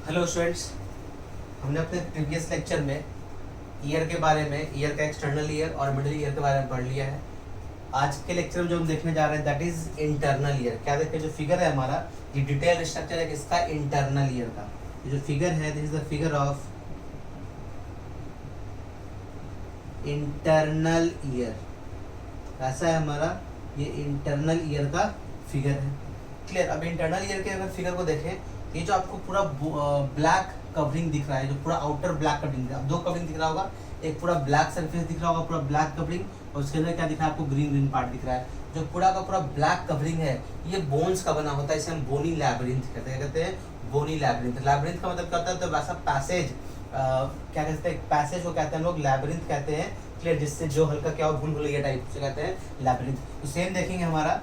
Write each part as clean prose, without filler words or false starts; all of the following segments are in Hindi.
हेलो स्टूडेंट्स, हमने अपने प्रीवियस लेक्चर में ईयर के बारे में, ईयर का एक्सटर्नल ईयर और मिडिल ईयर के बारे में पढ़ लिया है। आज के लेक्चर में जो हम देखने जा रहे हैं दैट इज इंटरनल ईयर। क्या देखते हैं, जो फिगर है हमारा, ये डिटेल स्ट्रक्चर है किसका, इंटरनल ईयर का। ये जो फिगर है this is the figure of internal ear. ऐसा है हमारा ये इंटरनल ईयर का फिगर है। क्लियर। अब इंटरनल ईयर के अगर फिगर को देखें, ये जो आपको पूरा ब्लैक कवरिंग दिख रहा है, जो पूरा आउटर ब्लैक कवरिंग दिख रहा है, अब दो कवरिंग दिख रहा होगा, एक पूरा ब्लैक सरफेस दिख रहा होगा, पूरा ब्लैक कवरिंग, और उसके अंदर क्या दिख रहा है आपको, ग्रीन ग्रीन पार्ट दिख रहा है। जो पूरा का पूरा ब्लैक कवरिंग है ये बोन्स का बना होता है, इसे हम बोनी लैबिरिंथ कहते हैं। कहते हैं बोनी लैबिरिंथ। लैबिरिंथ का मतलब क्या होता है, तो वैसा पैसेज, क्या कहते हैं, पैसेज को कहते हैं हम लोग लैबिरिंथ कहते हैं। क्लियर। जिससे जो हल्का क्या हो, भूल भुलैया टाइप से कहते हैं लैबिरिंथ। तो सेम देखेंगे हमारा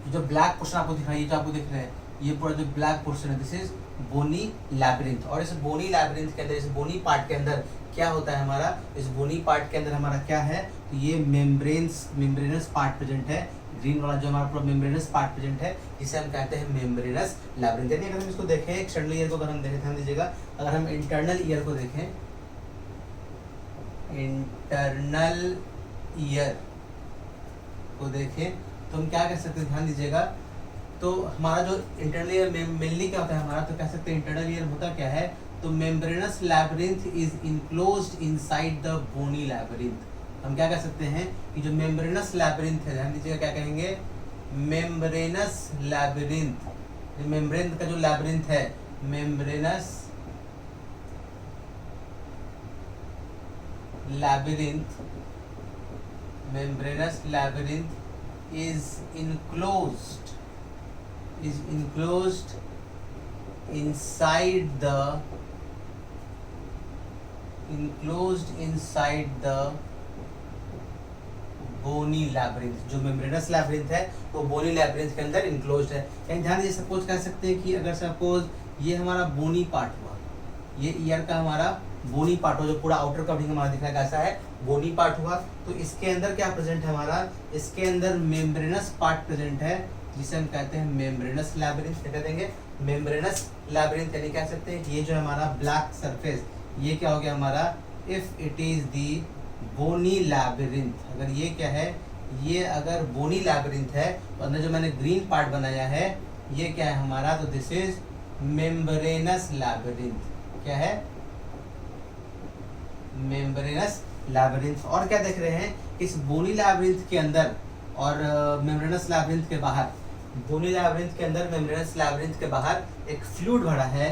जो ब्लैक पोर्शन आपको दिख रहा है, ये जो आपको दिख रहा है, ये पूरा जो ब्लैक पोर्शन है दिस इज बोनी लैबिरिंथ। और इस बोनी लैबिरिंथ के अंदर, इस बोनी पार्ट के अंदर क्या होता है हमारा, इस बोनी पार्ट के अंदर हमारा क्या है, तो ये मेम्ब्रेनस पार्ट प्रेजेंट है। ग्रीन वाला जो हमारा पूरा मेम्ब्रेनस पार्ट प्रेजेंट है, जिसे हम कहते हैं मेम्ब्रेनस लैबिरिंथ। यानी अगर हम इसको देखें एक्सटर्नल ईयर को, अगर हम देखें, ध्यान दीजिएगा, अगर हम इंटरनल ईयर को देखें, इंटरनल ईयर को देखें तो हम क्या कह सकते हैं, ध्यान दीजिएगा। तो हमारा जो इंटरनल ईयर मेनली क्या होता है हमारा, तो कह सकते हैं इंटरनल ईयर होता क्या है, तो membranous labyrinth is enclosed inside the bony labyrinth. हम क्या कह सकते हैं कि जो मेम्ब्रेनस लैबिरिंथ है, ध्यान दीजिएगा, क्या कहेंगे, मेम्ब्रेनस लैबिरिंथ। मेम्ब्रेन का जो लैबिरिंथ है, membranous labyrinth, membranous labyrinth is enclosed inside the bony labyrinth. जो मेम्ब्रेनस लैबिरिंथ है वो बोनी लैबिरिंथ के अंदर इनक्लोज्ड है। यानी ध्यान दीजिए, सपोज कह सकते हैं कि अगर सपोज ये हमारा बोनी पार्ट हुआ, ये ईयर का हमारा बोनी पार्ट हो, जो पूरा आउटर कवरिंग हमारा दिख रहा है कैसा है, बोनी पार्ट हुआ, तो इसके अंदर क्या प्रेजेंट है हमारा, इसके अंदर मेम्ब्रेनस पार्ट प्रेजेंट है, जिसे हम कहते हैं मेम्ब्रेनस लैबिरिंथ। क्या कह देंगे, मेम्ब्रेनस लैबिरिंथ। यानी कह सकते हैं कि ये जो हमारा ब्लैक सरफेस, ये क्या हो गया हमारा, if it is the bony labyrinth. अगर ये क्या है, ये अगर बोनी लैबिरिंथ है, तो अंदर जो मैंने ग्रीन पार्ट बनाया है ये क्या है हमारा, तो दिस इज मेम्ब्रेनस लैबिरिंथ। क्या है, मेम्ब्रेनस लैबिरिंथ। और क्या देख रहे हैं, इस बोनी लैबिरिंथ के अंदर और मेम्ब्रेनस लैबिरिंथ के बाहर, बोनी लैबिरिंथ के अंदर, मेम्ब्रेनस लैबिरिंथ के बाहर एक फ्लूइड भरा है।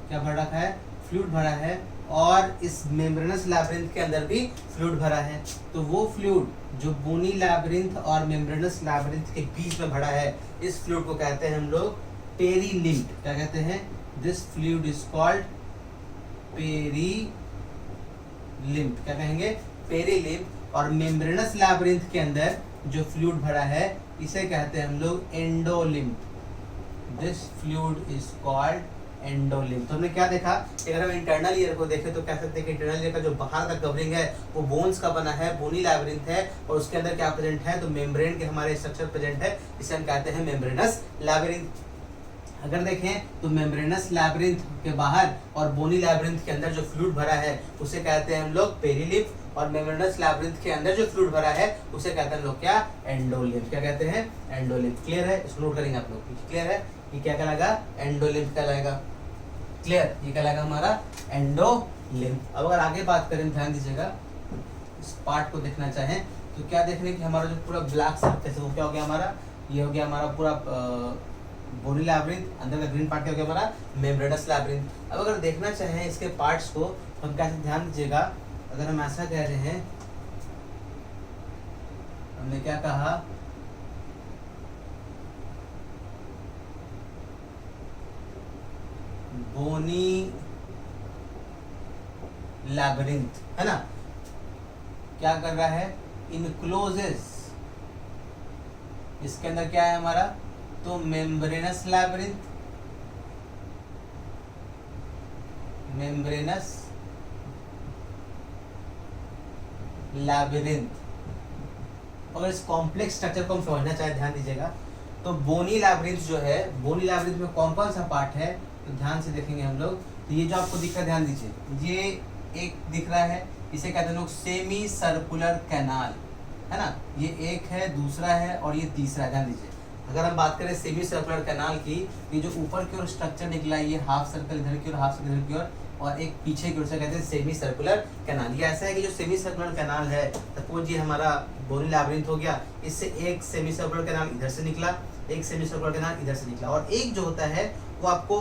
क्या भर रखा है, फ्लूइड भरा है। और इस मेम्ब्रेनस लैबिरिंथ के अंदर भी फ्लूइड भरा है। तो वो फ्लूइड जो बोनी लैबिरिंथ और मेम्ब्रेनस लैबिरिंथ के बीच में भरा है, इस फ्लूइड को कहते हैं हम लोग पेरीलिम्फ। क्या कहते हैं, दिस फ्लूइड इज कॉल्ड पेरीलिम्फ। क्या कहेंगे, पेरीलिम्फ। और मेम्ब्रेनस लैबिरिंथ के अंदर जो फ्लूइड भरा है इसे कहते हैं हम लोग endolymph. This fluid is called endolymph. तो हमने क्या देखा, अगर हम इंटरनल ईयर को देखें तो कह सकते हैं कि इंटरनल ईयर का जो बाहर का कवरिंग है वो बोन्स का बना है, बोनी लैबिरिंथ है, और उसके अंदर क्या प्रेजेंट है, तो मेम्ब्रेन के हमारे स्ट्रक्चर प्रेजेंट है, इसे हम कहते हैं मेम्ब्रेनस लैबिरिंथ। अगर देखें तो मेम्ब्रेनस लैबिरिंथ के बाहर और बोनी लैबिरिंथ के अंदर जो फ्लूइड भरा है उसे कहते हैं हम लोग पेरीलिम्फ, और मेम्ब्रेनस लैबिरिंथ के अंदर जो फ्लूइड भरा है उसे कहते हैं हम लोग क्या, एंडोलिम्फ। क्या कहते हैं, एंडोलिम्फ। क्लियर है, इसको नोट करेंगे आप लोग। क्लियर है, ये क्या कहलाएगा, एंडोलिम्फ कहलाएगा। क्लियर, ये कहलाएगा हमारा एंडोलिम्फ। अब अगर आगे बात करें, ध्यान दीजिएगा, इस पार्ट को देखना चाहें तो क्या देखने की, हमारा जो पूरा ब्लैक सरफेस है वो क्या हो गया हमारा, ये हो गया हमारा पूरा बोनी लैबिरिंथ, अंदर का ग्रीन पार्ट क्या हो गया हमारा, मेम्ब्रेनस लैबिरिंथ। अब अगर देखना चाहें इसके पार्ट्स को तो हम कैसे, ध्यान दीजिएगा, अगर हम ऐसा कह रहे हैं, हमने क्या कहा, बोनी लैबिरिंथ है ना, क्या कर रहा है, इनक्लोजेस, इसके अंदर क्या है हमारा, तो मेम्ब्रेनस लैबिरिंथ, मेम्ब्रेनस लैबिरिंथ। अगर इस कॉम्प्लेक्स स्ट्रक्चर को हम समझना चाहे, ध्यान दीजिएगा, तो बोनी लैबिरिंथ जो है, बोनी लैबिरिंथ में कौन कौन सा पार्ट है, तो ध्यान से देखेंगे हम लोग। तो ये जो आपको दिख रहा है, ध्यान दीजिए, ये एक दिख रहा है, इसे कहते हैं लोग सेमी सर्कुलर कैनाल, है ना। ये एक है, दूसरा है और ये तीसरा है। ध्यान दीजिए, अगर हम बात करें सेमी सर्कुलर कैनाल की, ये जो ऊपर की ओर स्ट्रक्चर निकला है, ये हाफ सर्कल इधर की ओर, हाफ सर्कल इधर की ओर, और एक पीछे की ओर से कहते हैं सेमी सर्कुलर कैनाल। ये ऐसा है कि जो सेमी सर्कुलर कैनाल है, सपोज ये हमारा बोनी लैबिरिंथ हो गया, इससे एक सेमी सर्कुलर कैनाल इधर से निकला, एक सेमी सर्कुलर कैनाल इधर से निकला, और एक जो होता है वो आपको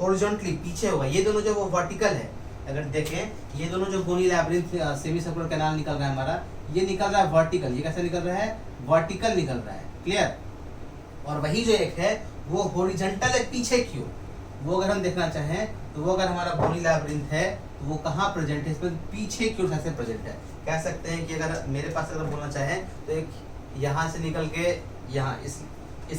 हॉरिजॉन्टली पीछे होगा। ये दोनों जो वो वर्टिकल है, अगर देखें ये दोनों जो बोनी लैबिरिंथ सेमी सर्कुलर कैनाल निकल रहा है हमारा, ये निकल रहा है वर्टिकल। ये कैसे निकल रहा है? वर्टिकल निकल रहा है, क्लियर। और वही जो एक है वो हॉरिजॉन्टल है, पीछे की ओर। वो अगर हम देखना चाहें तो वो अगर हमारा बोनी लैबिरिंथ है तो वो कहाँ प्रेजेंट है? इसमें पीछे की ओर से प्रेजेंट है। कह सकते हैं कि अगर मेरे पास अगर बोलना चाहें तो एक यहाँ से निकल के यहाँ इस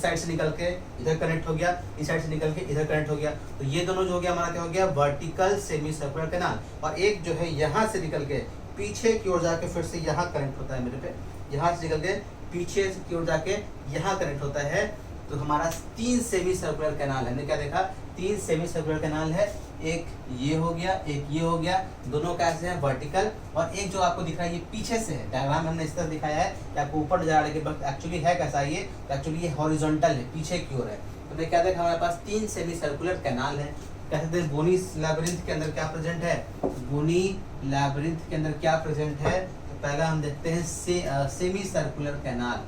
साइड से निकल के इधर कनेक्ट हो गया, इस साइड से निकल के इधर कनेक्ट हो गया, तो ये दोनों जो हो गया हमारा क्या हो गया? Vertical semi circular canal. और एक जो है यहाँ से निकल के पीछे की ओर जाके फिर से यहाँ कनेक्ट होता है मेरे पे, यहाँ से निकल के पीछे की ओर जाके यहाँ कनेक्ट होता है। तो हमारा 3 सेमी सर्कुलर कैनाल है। हमने क्या देखा? 3 सेमी सर्कुलर कैनाल है, एक ये हो गया, एक ये हो गया, दोनों कैसे हैं? वर्टिकल। और एक जो आपको दिख रहा है ये पीछे से है। डायग्राम हमने इस तरह दिखाया है कि आपको ऊपर जा रहे के एक्चुअली है कैसा? ये एक्चुअली ये हॉरिजॉन्टल है, पीछे की ओर है। तो हमने क्या देखा? हमारे पास 3 सेमी सर्कुलर कैनाल है। कहते हैं बोनी लैबिरिंथ के अंदर क्या प्रेजेंट है? बोनी लैबिरिंथ के अंदर क्या प्रेजेंट है? तो पहला हम देखते हैं सेमी सर्कुलर कैनाल।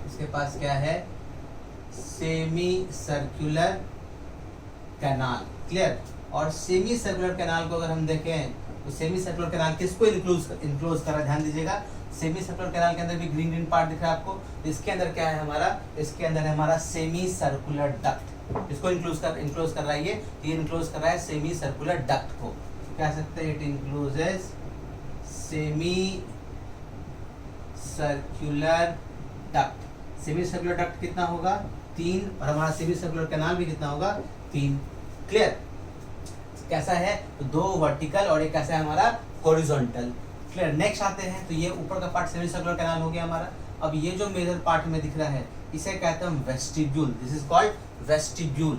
इसके पास क्या है? Semi circular canal, clear. और सेमी सर्कुलर कैनाल को अगर हम देखें तो सेमी सर्कुलर कैनाल किसको इंक्लोज कर रहा है? ध्यान दीजिएगा, सेमी सर्कुलर कैनाल के अंदर भी ग्रीन ग्रीन पार्ट दिख रहा है आपको। इसके अंदर क्या है हमारा? इसके अंदर है हमारा सेमी सर्कुलर डक्ट। इसको इंक्लोज कर रहा है ये इंक्लोज कर रहा है सेमी सर्कुलर डक्ट को। कह सकते हैं it encloses semi circular duct. Semi circular duct कितना होगा? 3, और हमारा सेमी सर्कुलर कैनाल भी कितना होगा? 3, क्लियर। कैसा है? तो 2 वर्टिकल और एक कैसा है हमारा? Horizontal, clear. नेक्स्ट आते हैं, तो ये ऊपर का पार्ट सेमी सर्कुलर कैनाल हो गया हमारा। अब ये जो मेजर पार्ट में दिख रहा है इसे कहते हैं vestibule. This is called vestibule,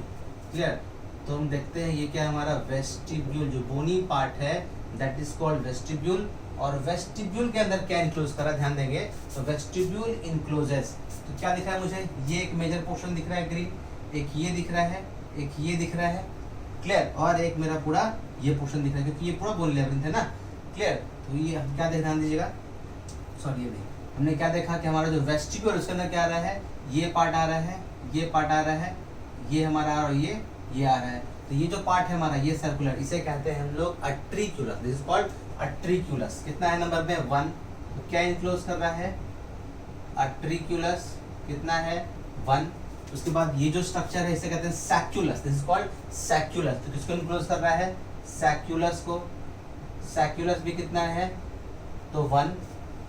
clear. तो हम देखते हैं ये क्या है हमारा? वेस्टिब्यूल। जो बोनी पार्ट है दैट इज कॉल्ड वेस्टिब्यूल। और वेस्टिब्यूल के अंदर क्या इंक्लोज करा? ध्यान देंगे तो वेस्टिब्यूल इंक्लोजेस, तो क्या दिख रहा है मुझे? ये एक मेजर पोर्शन दिख रहा है ग्रीन, एक ये दिख रहा है, एक ये दिख रहा है, क्लियर। और एक मेरा पूरा ये पोर्शन दिख रहा है क्योंकि ये पूरा बोनी लैबिरिंथ है ना, क्लियर। तो ये क्या देख, ध्यान दीजिएगा, सॉरी ये नहीं, हमने क्या देखा कि हमारा जो वेस्टिब्यूल उसके अंदर क्या आ रहा है? ये पार्ट आ रहा है, ये पार्ट आ रहा है, ये हमारा और ये आ रहा है। तो ये जो पार्ट है हमारा ये सर्कुलर, इसे कहते हैं हम लोग utriculus. This is called utriculus. कितना है नंबर में? 1। तो क्या इंक्लोज कर रहा है? अट्रिक्यूलस। कितना है? 1। उसके बाद ये जो स्ट्रक्चर है इसे कहते हैं sacculus. This is called sacculus. तो किसको इंक्लोज कर रहा है? सैक्यूलस को। सैक्यूलस भी कितना है? तो 1,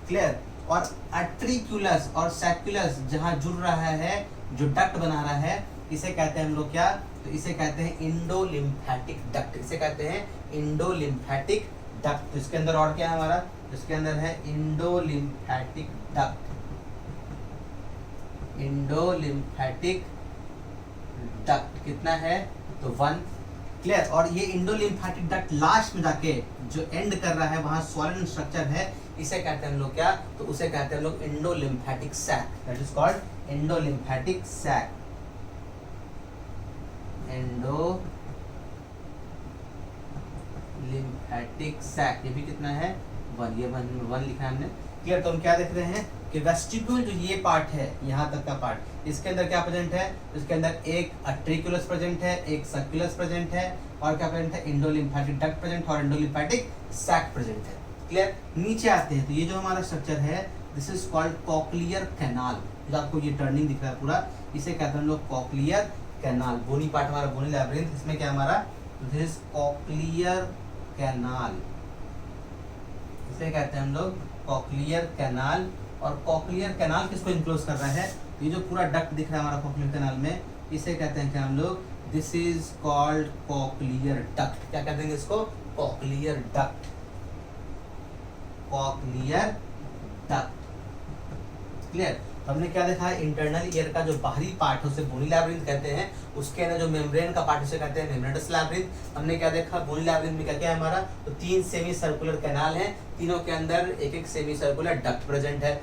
क्लियर। और अट्रिक्यूलस और सैक्यूलस जहां जुड़ रहा है, जो डक्ट बना रहा है, इसे कहते हैं हम लोग क्या? तो इसे कहते हैं इंडोलिम्फेटिक डक्ट। इसे कहते हैं इंडोलिम्फेटिक डक्ट। तो इसके अंदर और क्या है हमारा? इसके अंदर है इंडोलिम्फेटिक डक्ट। इंडोलिम्फेटिक डक्ट कितना है? तो 1, क्लियर। और ये इंडोलिम्फेटिक डक्ट लास्ट में जाके जो एंड कर रहा है वहां सॉलिड स्ट्रक्चर है, इसे कहते हैं हम लोग क्या? तो उसे कहते हैं हम लोग endolymphatic sac. That is called endolymphatic sac. Lymphatic sac. ये भी कितना है? 1। ये 1 लिखा है हमने, क्लियर। तो हम क्या देख रहे हैं कि वेस्टिब्यूल जो ये पार्ट है, यहाँ तक का पार्ट, इसके अंदर क्या प्रेजेंट है? इसके अंदर एक अट्रिक्यूलस प्रेजेंट है, एक सर्कुलस प्रेजेंट है, और क्या प्रेजेंट है? इंडोलिम्फेटिक डक्ट प्रेजेंट और इंडोलिम्फेटिक सैक प्रेजेंट है, क्लियर। नीचे आते हैं तो ये जो हमारा स्ट्रक्चर है this is called cochlear canal. जो आपको ये टर्निंग दिख रहा है पूरा, इसे कहते हैं हम लोग कॉक्लियर कैनाल। बोनी पार्ट हमारा बोनी लैबिरिंथ, इसमें क्या हमारा? This is cochlear canal. इसे कहते हैं हम लोग कॉक्लियर कैनाल। और कॉक्लियर कैनाल किसको इंक्लोज कर रहा है? ये जो पूरा डक्ट दिख रहा है हमारा कॉक्लियर कैनाल में, इसे कहते हैं क्या हम लोग? This is called cochlear duct. क्या कहते हैं इसको? Cochlear duct. Cochlear duct, clear. तो हमने क्या देखा है, इंटरनल ईयर का जो बाहरी पार्ट है उसे बोनी लैब्रिंथ कहते हैं, उसके अंदर जो मेम्ब्रेन का पार्ट उसे कहते हैं मेम्ब्रेनस लैब्रिंथ। हमने क्या देखा, बोनी लैब्रिंथ में क्या क्या है हमारा, तो 3 सेमी सर्कुलर कैनाल हैं, तीनों के अंदर एक एक सेमी सर्कुलर डक्ट प्रेजेंट है।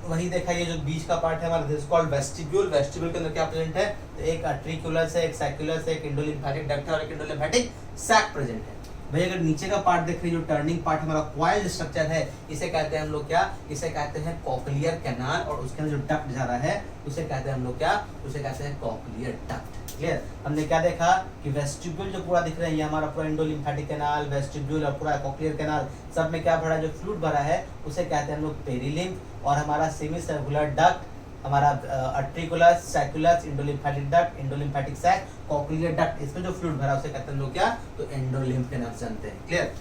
वही देखा, ये जो बीच का पार्ट है हमारा, दिस कॉल्ड वेस्टिब्यूल। वेस्टिब्यूल के अंदर क्या प्रेजेंट है, तो एक आर्ट्रिक्युलस है, एक सैक्युलस है, एक इंडोलिम्फेटिक डक्ट है और एक इंडोलिम्फेटिक सैक प्रेजेंट है। भाई अगर नीचे का पार्ट देख रहे हैं, जो टर्निंग पार्ट हमारा क्वाइल्ड स्ट्रक्चर है, इसे कहते हैं हम लोग क्या, इसे कहते हैं कॉक्लियर कैनाल, और उसके अंदर जो डक्ट जा रहा है उसे कहते हैं हम लोग क्या, उसे कहते हैं कॉक्लियर डक्ट। क्लियर। हमने क्या देखा कि वेस्टिब्यूल जो पूरा दिख रहा है, ये हमारा पूरा इंडोलिम्फेटिक कैनाल, वेस्टिब्यूल और पूरा कॉक्लियर कैनाल, सब में क्या भरा, जो फ्लूइड भरा है उसे कहते हैं हम लोग पेरिलिम्फ। और हमारा सेमी सर्कुलर डक्ट, हमारा आर्ट्रिकुलस, सैक्युलस, इंडोलिम्फेटिक डक्ट, इंडोलिम्फेटिक सैक, कॉक्लियर डक्ट, इसमें जो फ्लूइड भरा उसे कहते हैं हम लोग क्या, तो एंडोलिम्फ के नाम से जानते हैं। क्लियर।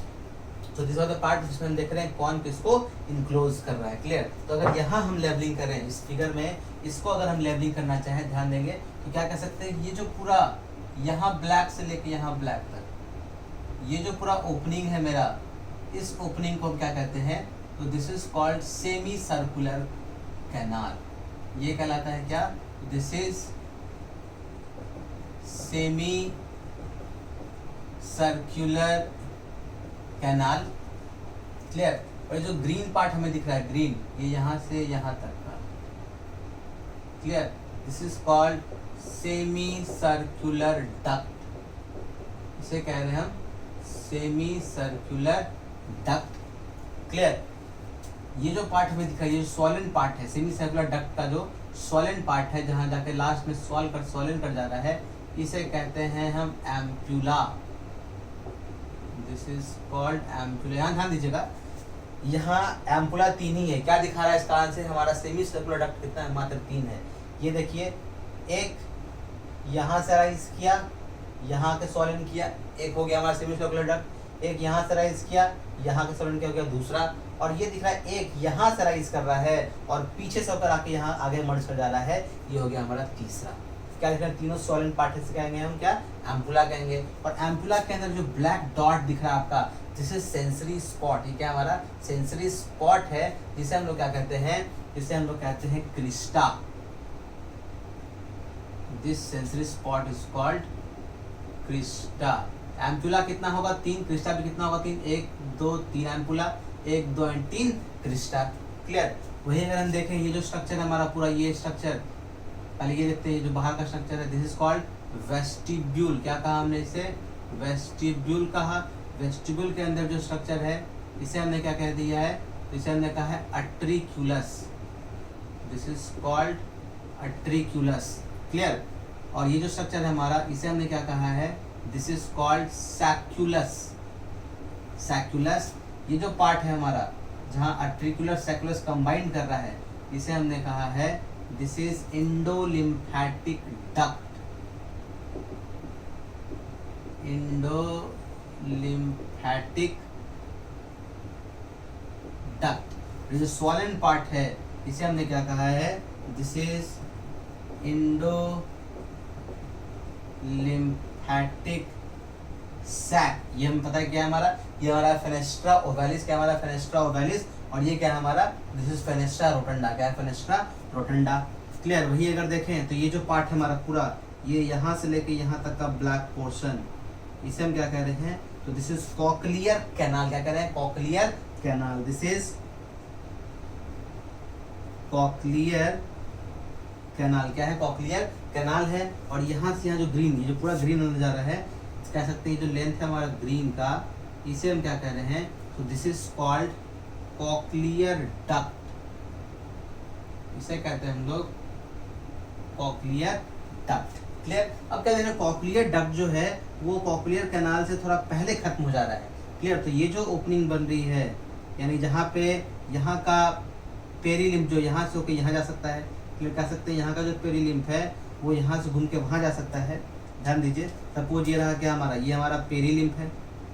तो दिस आर द पार्ट जिसमें हम देख रहे हैं कौन किसको इनक्लोज कर रहा है। क्लियर। तो अगर यहाँ हम लेबलिंग करें इस फिगर में, इसको अगर हम लेबलिंग करना चाहें, ध्यान देंगे तो क्या कह सकते हैं, ये जो पूरा यहाँ ब्लैक से लेके यहाँ ब्लैक तक, ये जो पूरा ओपनिंग है मेरा, इस ओपनिंग को हम क्या कहते हैं, तो this is called semi circular canal. ये कहलाता है क्या, this is semi circular canal. Clear. और जो ग्रीन पार्ट हमें दिख रहा है, ग्रीन, ये यहाँ से यहाँ तक का। Clear. This is called semi circular duct, इसे कह रहे हैं हम सेमी सर्कुलर डक्ट। क्लियर। ये जो पार्ट हमें दिख रहा है, ये सॉलिड पार्ट है, सेमी सर्कुलर डक्ट का जो सॉलिड पार्ट है, जहां जाके लास्ट में सॉलिड कर जा रहा है, इसे कहते हैं हम ampulla. This is called ampulla. यहाँ ध्यान दीजिएगा, यहाँ एम्पुला 3 ही है। क्या दिखा रहा है इसका आंसर, हमारा सेमी सर्कुलर डक्ट कितना है, मात्र 3 है। ये देखिए, एक यहाँ से राइज किया, यहाँ के सॉलिड किया, एक हो गया हमारा सेमी सर्कुलर डक्ट, एक यहाँ से राइज किया, यहाँ के सॉलिड क्या हो गया दूसरा, और ये दिख रहा है एक यहाँ से राइज कर रहा है और पीछे से होकर आके यहाँ आगे मर्ज कर जा रहा है, ये हो गया हमारा तीसरा। क्या दिख रहा है, तीनों सॉलिड पार्ट से कहेंगे हम क्या, एम्पुला कहेंगे। और एम्पुला के अंदर जो ब्लैक डॉट दिख रहा है आपका, दिस इज सेंसरी स्पॉट। ये क्या हमारा सेंसरी स्पॉट है, जिसे हम लोग क्या कहते हैं, जिसे हम लोग कहते हैं Crysta. This sensory spot is called Crysta. Ampulla कितना होगा, 3, क्रिस्टा भी कितना होगा, 3, 1 2 3 एम्पुला, 1 2 एंड 3 क्रिस्टा। क्लियर। वही अगर हम देखें, ये जो स्ट्रक्चर है हमारा पूरा, ये स्ट्रक्चर पहले ये देखते हैं, जो बाहर का स्ट्रक्चर है, दिस इज कॉल्ड वेस्टिब्यूल। क्या कहा हमने इसे, वेस्टिब्यूल कहा। वेस्टिब्यूल के अंदर जो स्ट्रक्चर है, इसे हमने क्या कह दिया है, इसे हमने कहा है utriculus. This is called utriculus. Clear. और ये जो स्ट्रक्चर है हमारा, इसे हमने क्या कहा है, दिस इज कॉल्ड सैक्युलस। सैक्युलस, ये जो पार्ट है हमारा, जहाँ आर्ट्रिक्युलर सैक्युलस कंबाइन कर रहा है, इसे हमने कहा है दिस इज इंडोलिम्फेटिक डक्ट। इंडोलिम्फेटिक डक्ट। जो सॉलिड पार्ट है, इसे हमने क्या कहा है, दिस इज इंडोलिम्फेटिक सैक। ये हमें पता है क्या है हमारा, ये हमारा फेनेस्ट्रा ओवैलिस। क्या हमारा फेनेस्ट्रा ओवैलिस, और ये क्या है हमारा, दिस इज फेनेस्ट्रा रोटंडा। क्या है, फेनेस्ट्रा रोटंडा। क्लियर। वही अगर देखें तो ये जो पार्ट है हमारा पूरा, ये यहाँ से लेके यहाँ तक का ब्लैक पोर्शन, इसे हम क्या कह रहे हैं, तो दिस इज कॉक्लियर कैनाल। क्या कह रहे हैं, cochlear canal. This is cochlear canal. क्या है, कॉक्लियर कैनाल है। और यहाँ से यहाँ जो ग्रीन, ये जो पूरा ग्रीन होने जा रहा है, कह सकते हैं जो लेंथ है हमारा ग्रीन का, इसे हम क्या कह रहे हैं, तो this is called cochlear duct. इसे कहते हैं हम लोग कॉक्लियर डक्ट। क्लियर। अब क्या देख रहे हैं, कॉक्लियर डक्ट जो है वो कॉक्लियर कैनाल से थोड़ा पहले खत्म हो जा रहा है। क्लियर। तो ये जो ओपनिंग बन रही है, यानी जहाँ पे यहाँ का पेरीलिम्फ जो यहाँ से होकर यहाँ जा सकता है, क्लियर, कह सकते हैं यहाँ का जो पेरीलिम्फ है वो यहाँ से घूम के वहाँ जा सकता है। ध्यान दीजिए, सपोज ये रहा क्या हमारा, ये हमारा पेरीलिम्फ है,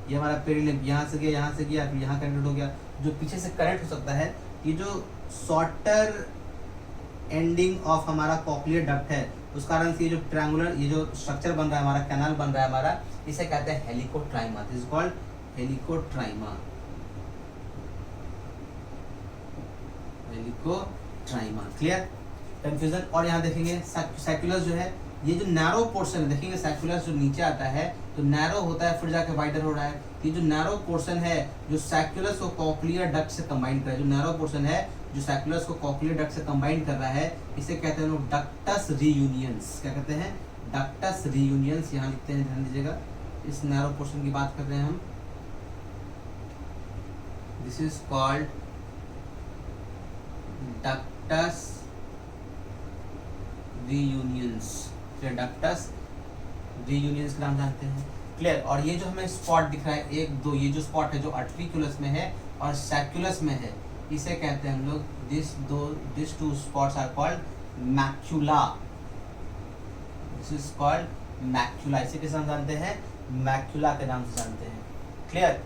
ये हमारा पेरीलिम्फ यहाँ से गया, यहाँ से गया, फिर यहाँ कनेक्ट हो गया। जो पीछे से कनेक्ट हो सकता है, ये जो शॉर्टर एंडिंग ऑफ हमारा कॉक्लियर डक्ट है, उस कारण से ये जो ट्रायंगुलर, ये जो स्ट्रक्चर बन रहा है हमारा, कैनाल बन रहा है हमारा, इसे कहते हैं helicotrema. This is called helicotrema. Trema. Clear, confusion. और यहाँ देखेंगे सैक्युलस जो है, ये जो नैरो पोर्शन है, देखेंगे सैक्युलस जो नीचे आता है तो नैरो होता है, फिर जाके वाइडर हो रहा है। ये जो नैरो पोर्शन है जो सैक्युलस को कॉक्लियर डक्ट से कंबाइन कर रहा है, जो नैरो पोर्शन है जो सैक्युलस को कॉक्लियर डक्ट से कंबाइन कर रहा है, इसे कहते हैं लोग डक्टस रीयूनियंस। क्या कहते हैं? डक्टस रीयूनियंस। यहाँ लिखते हैं, ध्यान दीजिएगा, इस नैरो पोर्शन की बात कर रहे हैं हम। This is called ductus reuniens. Ductus reuniens का नाम जानते हैं। क्लियर। और ये जो हमें स्पॉट दिख रहा है, एक दो, ये जो स्पॉट है जो आर्टिकुलस में है और सैक्युलस में है, इसे कहते हैं हम लोग, this two spots are called macula. This is called macula. इसे किस नाम जानते हैं? मैक्यूला के नाम से जानते हैं। क्लियर।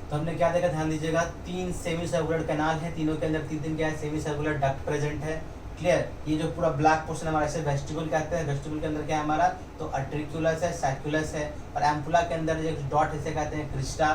तो हमने क्या देखा, ध्यान दीजिएगा, 3 सेमी सर्कुलर कैनाल है, तीनों के अंदर 3 क्या है? सेमी सर्कुलर डक्ट प्रेजेंट है। क्लियर। ये जो पूरा ब्लैक पोर्शन हमारा, इसे वेस्टिबुल कहते हैं। वेस्टिबुल के अंदर क्या है हमारा? तो आर्टिकुलस है, सैक्युलस है। और एम्पुला के अंदर जो डॉट है इसे कहते हैं क्रिस्टा।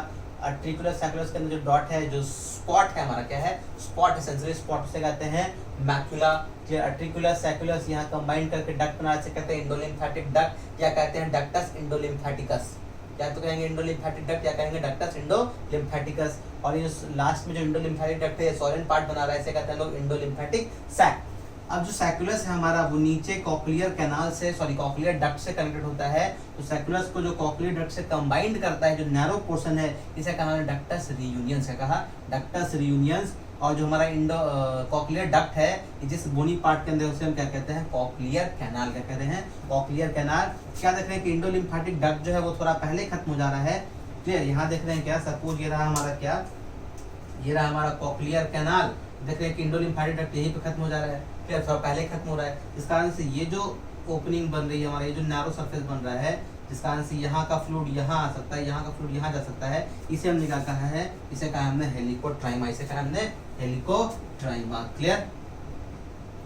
आर्टिकुलस सैक्युलस के अंदर जो डॉट है, जो स्पॉट है हमारा, क्या है? स्पॉट है, सेंसरी स्पॉट से कहते हैं मैक्यूला। क्लियर। आर्टिकुलस सैक्युलस यहाँ कंबाइन करके डक्ट बना, से कहते हैं इंडोलिम्फेटिक डक्ट, या कहते हैं डक्टस इंडोलिम्फेटिकस। या तो कहेंगे इंडोलिम्फेटिक डक्ट या कहेंगे डक्टस इंडोलिम्फेटिकस। और ये लास्ट में जो इंडोलिम्फेटिक डक्ट है, सॉलिड पार्ट बना रहा है, इसे कहते हैं लोग इंडोलिम्फेटिक सैक। अब जो सैक्युलस है हमारा, वो नीचे कॉक्लियर कैनाल से, कॉक्लियर डक्ट से कनेक्टेड होता है। तो सैक्युलस को जो कॉक्लियर डक्ट से कंबाइंड करता है, जो नैरो पोर्शन है, इसे कहा डक्टस रीयूनियंस है। कहा डक्टस रीयूनियंस। और जो हमारा कॉक्लियर डक्ट है, जिस बोनी पार्ट के अंदर, उसे हम क्या कहते हैं? Cochlear canal. क्या कहते हैं? Cochlear canal. क्या देख रहे हैं कि इंडोलिम्फेटिक डक्ट जो है वो थोड़ा पहले खत्म हो जा रहा है। क्लियर। यहाँ देख रहे हैं क्या, सपोज ये रहा हमारा क्या, ये रहा हमारा कॉक्लियर कैनाल। देख रहे हैं कि इंडोलिम्फेटिक डक्ट यहीं पे खत्म हो जा रहा है। क्लियर। थोड़ा पहले खत्म हो रहा है। इस कारण से ये जो ओपनिंग बन रही है हमारा, ये जो नैरो सरफेस बन रहा है, जिस कारण से यहाँ का फ्लूइड यहाँ आ सकता है, यहाँ का फ्लूइड यहाँ जा सकता है, इसे हमने क्या कहा है? इसे कहा हमने हेलिकोट्राइमा। इसे कहा हमने helicotrema. Clear.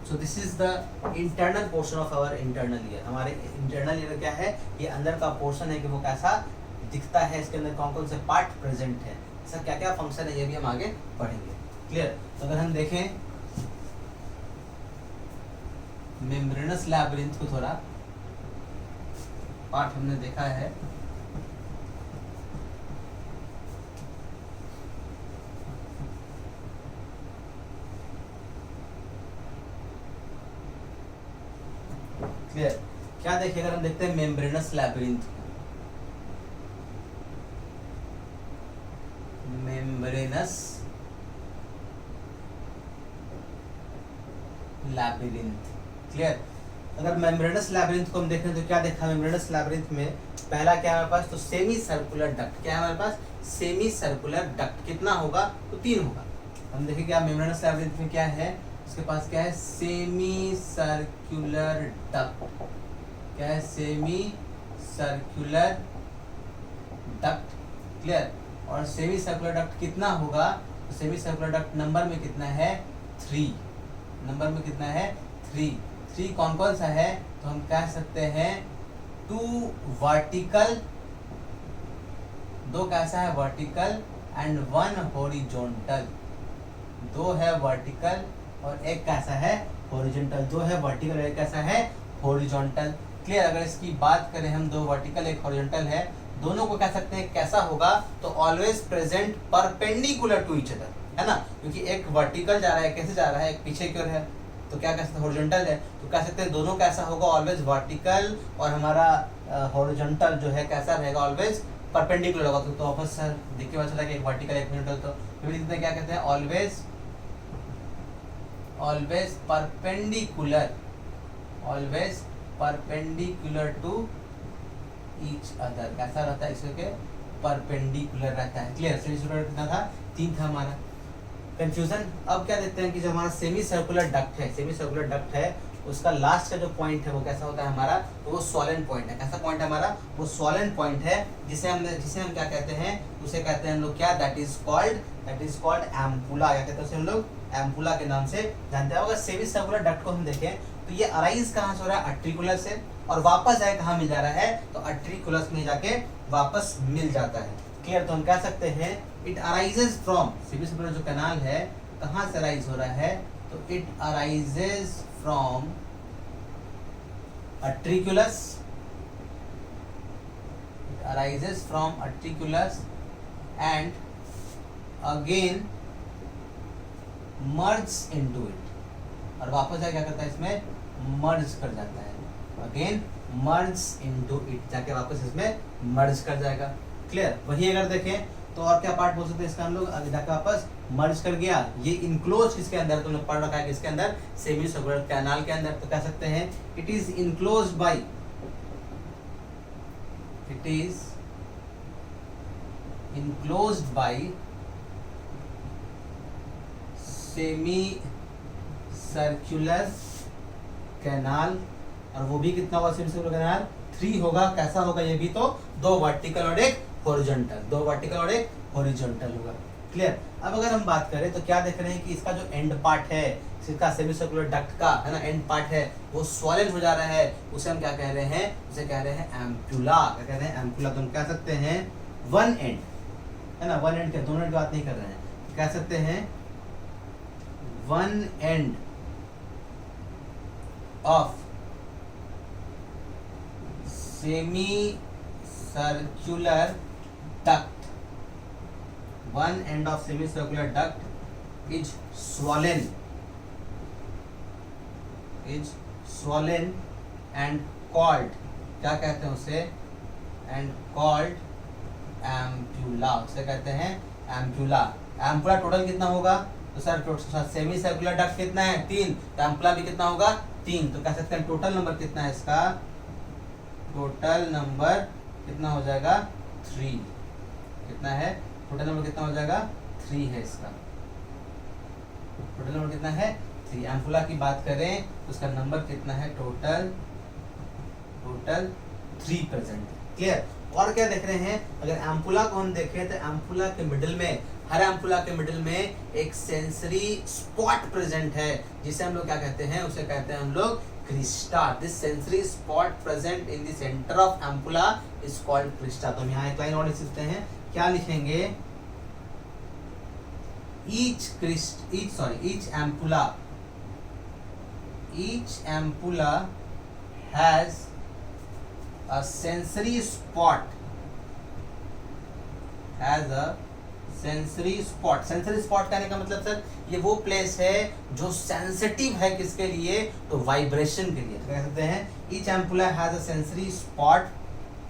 So this is the internal portion of our internal ear. हमारे इंटरनल ईयर क्या है? ये अंदर का पोर्शन है कि वो कैसा दिखता है, इसके अंदर कौन कौन से पार्ट प्रेजेंट है, इसका क्या क्या फंक्शन है, ये भी हम आगे पढ़ेंगे। क्लियर। तो अगर हम देखें मेम्ब्रेनस लैबिरिंथ को, थोड़ा पार्ट हमने देखा है। क्लियर। क्या देखिए, अगर हम देखते हैं membranes labyrinth, membranous labyrinth. Clear. अगर मेम्ब्रेनस लैबिरिंथ को हम देखें तो क्या देखा मेम्ब्रेनस लैबिरिंथ में? पहला क्या है हमारे पास? तो सेमी सर्कुलर डक्ट। क्या है हमारे पास? Semi circular duct. कितना होगा? तो 3 होगा। हम देखें क्या मेम्ब्रेनस लैबिरिंथ में क्या है, उसके पास क्या है? Semi circular duct. क्या है? Semi circular duct. क्लियर। और सेमी सर्कुलर डक्ट कितना होगा? तो सेमी सर्कुलर डक्ट नंबर में कितना है? 3। नंबर में कितना है? 3 कौन कौन सा है? तो हम कह सकते हैं 2 वर्टिकल, 2 कैसा है? Vertical and 1 horizontal. 2 है वर्टिकल और 1 कैसा है? हॉरिजॉन्टल। 2 है वर्टिकल और 1 कैसा है? हॉरिजॉन्टल। क्लियर। अगर इसकी बात करें हम, 2 वर्टिकल 1 हॉरिजॉन्टल है, दोनों को कह सकते हैं कैसा होगा? तो always present perpendicular to each other, है ना, क्योंकि एक वर्टिकल जा रहा है, कैसे जा रहा है? एक पीछे की ओर है, तो क्या कह सकते हैं? हॉरिजॉन्टल है, तो कह सकते हैं दोनों कैसा होगा? Always vertical. और हमारा हॉरिजॉन्टल जो है कैसा रहेगा? ऑलवेज परपेंडिकुलर होगा। तो वापस सर देख के पता चला कि एक वर्टिकल एक हॉरिजॉन्टल, तो फिर लिखते हैं क्या कहते हैं? Always perpendicular, always perpendicular to each other. कैसा रहता है? इसके परपेंडिकुलर रहता है। क्लियर। सेमी सर्कुलर कितना था? 3 था हमारा। कंफ्यूजन। अब क्या देखते हैं कि जो हमारा सेमी सर्कुलर डक्ट है, सेमी सर्कुलर डक्ट है, उसका लास्ट का जो पॉइंट है वो कैसा होता है हमारा? तो वो स्वॉलन पॉइंट है। कैसा पॉइंट है हमारा? वो स्वॉलन पॉइंट है, जिसे हम क्या कहते हैं? उसे कहते हैं हम लोग क्या? That is called ampulla. क्या कहते हैं उसे हम लोग? एम्पुला के नाम से जानते हैं। अगर सेमी सर्कुलर डक्ट को हम देखें तो ये अराइज कहाँ से हो रहा है? आर्टिकुलस से, और वापस जाए कहाँ मिल जा रहा है? तो आर्टिकुलस में जाके वापस मिल जाता है। क्लियर। तो हम कह सकते हैं it arises from, semi circular जो कैनाल है कहाँ से अराइज हो रहा है? तो it arises from utriculus, it arises from utriculus and again merge into it, और वापस जाके क्या करता है इसमें मर्ज कर जाता है, अगेन मर्ज इनटू इट, जाके वापस इसमें मर्ज कर जाएगा। क्लियर? वही अगर देखें तो और क्या पार्ट बोल सकते हैं इसका हम लोग, अगर जाके वापस मर्ज कर गया, ये इनक्लोज किसके अंदर, तुमने पढ़ रखा है किसके अंदर, सेमी सर्कुलर कैनाल के अंदर, तो कह सकते हैं it is enclosed bye, it is enclosed bye semi circular canal, और वो भी कितना होगा सेमी सर्कुलर कैनाल, 3 होगा। कैसा होगा ये भी, तो 2 वर्टिकल और एक हॉरिजॉन्टल, 2 वर्टिकल और एक हॉरिजॉन्टल होगा। क्लियर? अब अगर हम बात करें तो क्या देख रहे हैं कि इसका जो एंड पार्ट है, इसका सेमी सर्कुलर डक्ट का है ना एंड पार्ट है, वो स्वॉलन हो जा रहा है, उसे हम क्या कह रहे हैं, उसे कह रहे हैं एम्पुला। क्या कह रहे हैं? एम्पुला। तो हम कह सकते हैं वन एंड, है ना, वन एंड के, दोनों एंड की बात नहीं कर रहे हैं, कह सकते हैं one end of semi circular duct, one end of semicircular duct is swollen and called, क्या कहते हैं उसे, and called ampulla, उसे कहते हैं एम्पुला। एम्पुला टोटल कितना होगा, तो सर सेमी सर्कुलर डक्ट कितना है, 3, तो एम्पुला भी कितना होगा, 3, तो कह सकते हैं टोटल नंबर कितना है इसका, टोटल नंबर कितना हो जाएगा, 3। कितना है टोटल नंबर, कितना हो जाएगा, 3 है इसका, टोटल नंबर कितना है, 3। एम्पुला की बात करें तो उसका नंबर कितना है, टोटल 3 प्रेजेंट। क्लियर? और क्या देख रहे हैं, अगर एम्पुला को हम देखें तो एम्पुला के मिडिल में, हर एम्पुला के मिडिल में एक सेंसरी स्पॉट प्रेजेंट है, जिसे हम लोग क्या कहते हैं, उसे कहते हैं हम लोग Crysta. This sensory spot present in the centre of ampulla is called Crysta. तो हम यहाँ एक लाइन और लिख सकते हैं, क्या लिखेंगे, each ampulla has a sensory spot, sensory spot कहने का मतलब सर ये वो प्लेस है जो सेंसिटिव है किसके लिए, तो वाइब्रेशन के लिए। तो कह सकते हैं each ampulla has a sensory spot,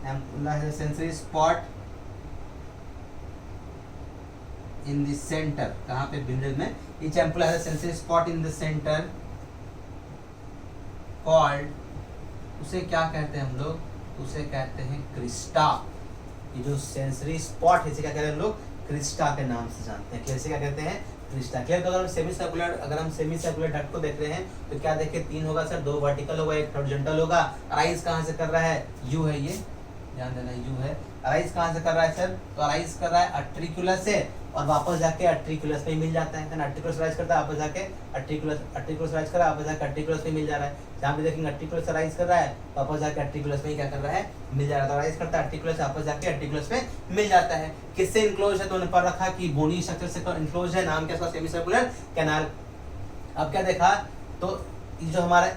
ampulla has a sensory spot in the centre, कहाँ पे, मिडिल में। Each ampulla has a sensory spot in the centre called, उसे क्या कहते हैं हम लोग, उसे कहते हैं क्रिस्टा। ये जो सेंसरी स्पॉट है इसे क्या कहते हैं हम लोग, क्रिस्टा के नाम से जानते हैं। कैसे क्या कहते हैं, क्रिस्टा। क्लियर? तो अगर हम सेमी सर्कुलर डक्ट को देख रहे हैं तो क्या देखें, 3 होगा सर, 2 वर्टिकल होगा, एक हॉरिजॉन्टल होगा। अराइज कहाँ से कर रहा है, यू है, ये ध्यान देना, यू है। अराइज कहाँ से कर रहा है सर, तो अराइज कर रहा है अट्रिकुलस से, और वापस जाके अट्रिकुलस पे मिल जाता है। अट्रिकुलस राइज करता है, वापस जाके अट्रिकुलस राइज कर रहा है, वापस जाके अट्रिकुलस पे मिल जा रहा है। जहाँ पे देखेंगे अट्रिकुलस राइज कर रहा है, वापस जाके अट्रिकुलस में क्या कर रहा है, मिल जा रहा है। तो राइज करता है अट्रिकुलस, वापस जाके अट्रिकुलस में मिल जाता है। किससे इनक्लोज है, तो उन्होंने पढ़ रखा कि बोनी स्ट्रक्चर से इनक्लोज है, नाम क्या, सेमी सर्कुलर कैनाल। अब क्या देखा, तो जो हमारा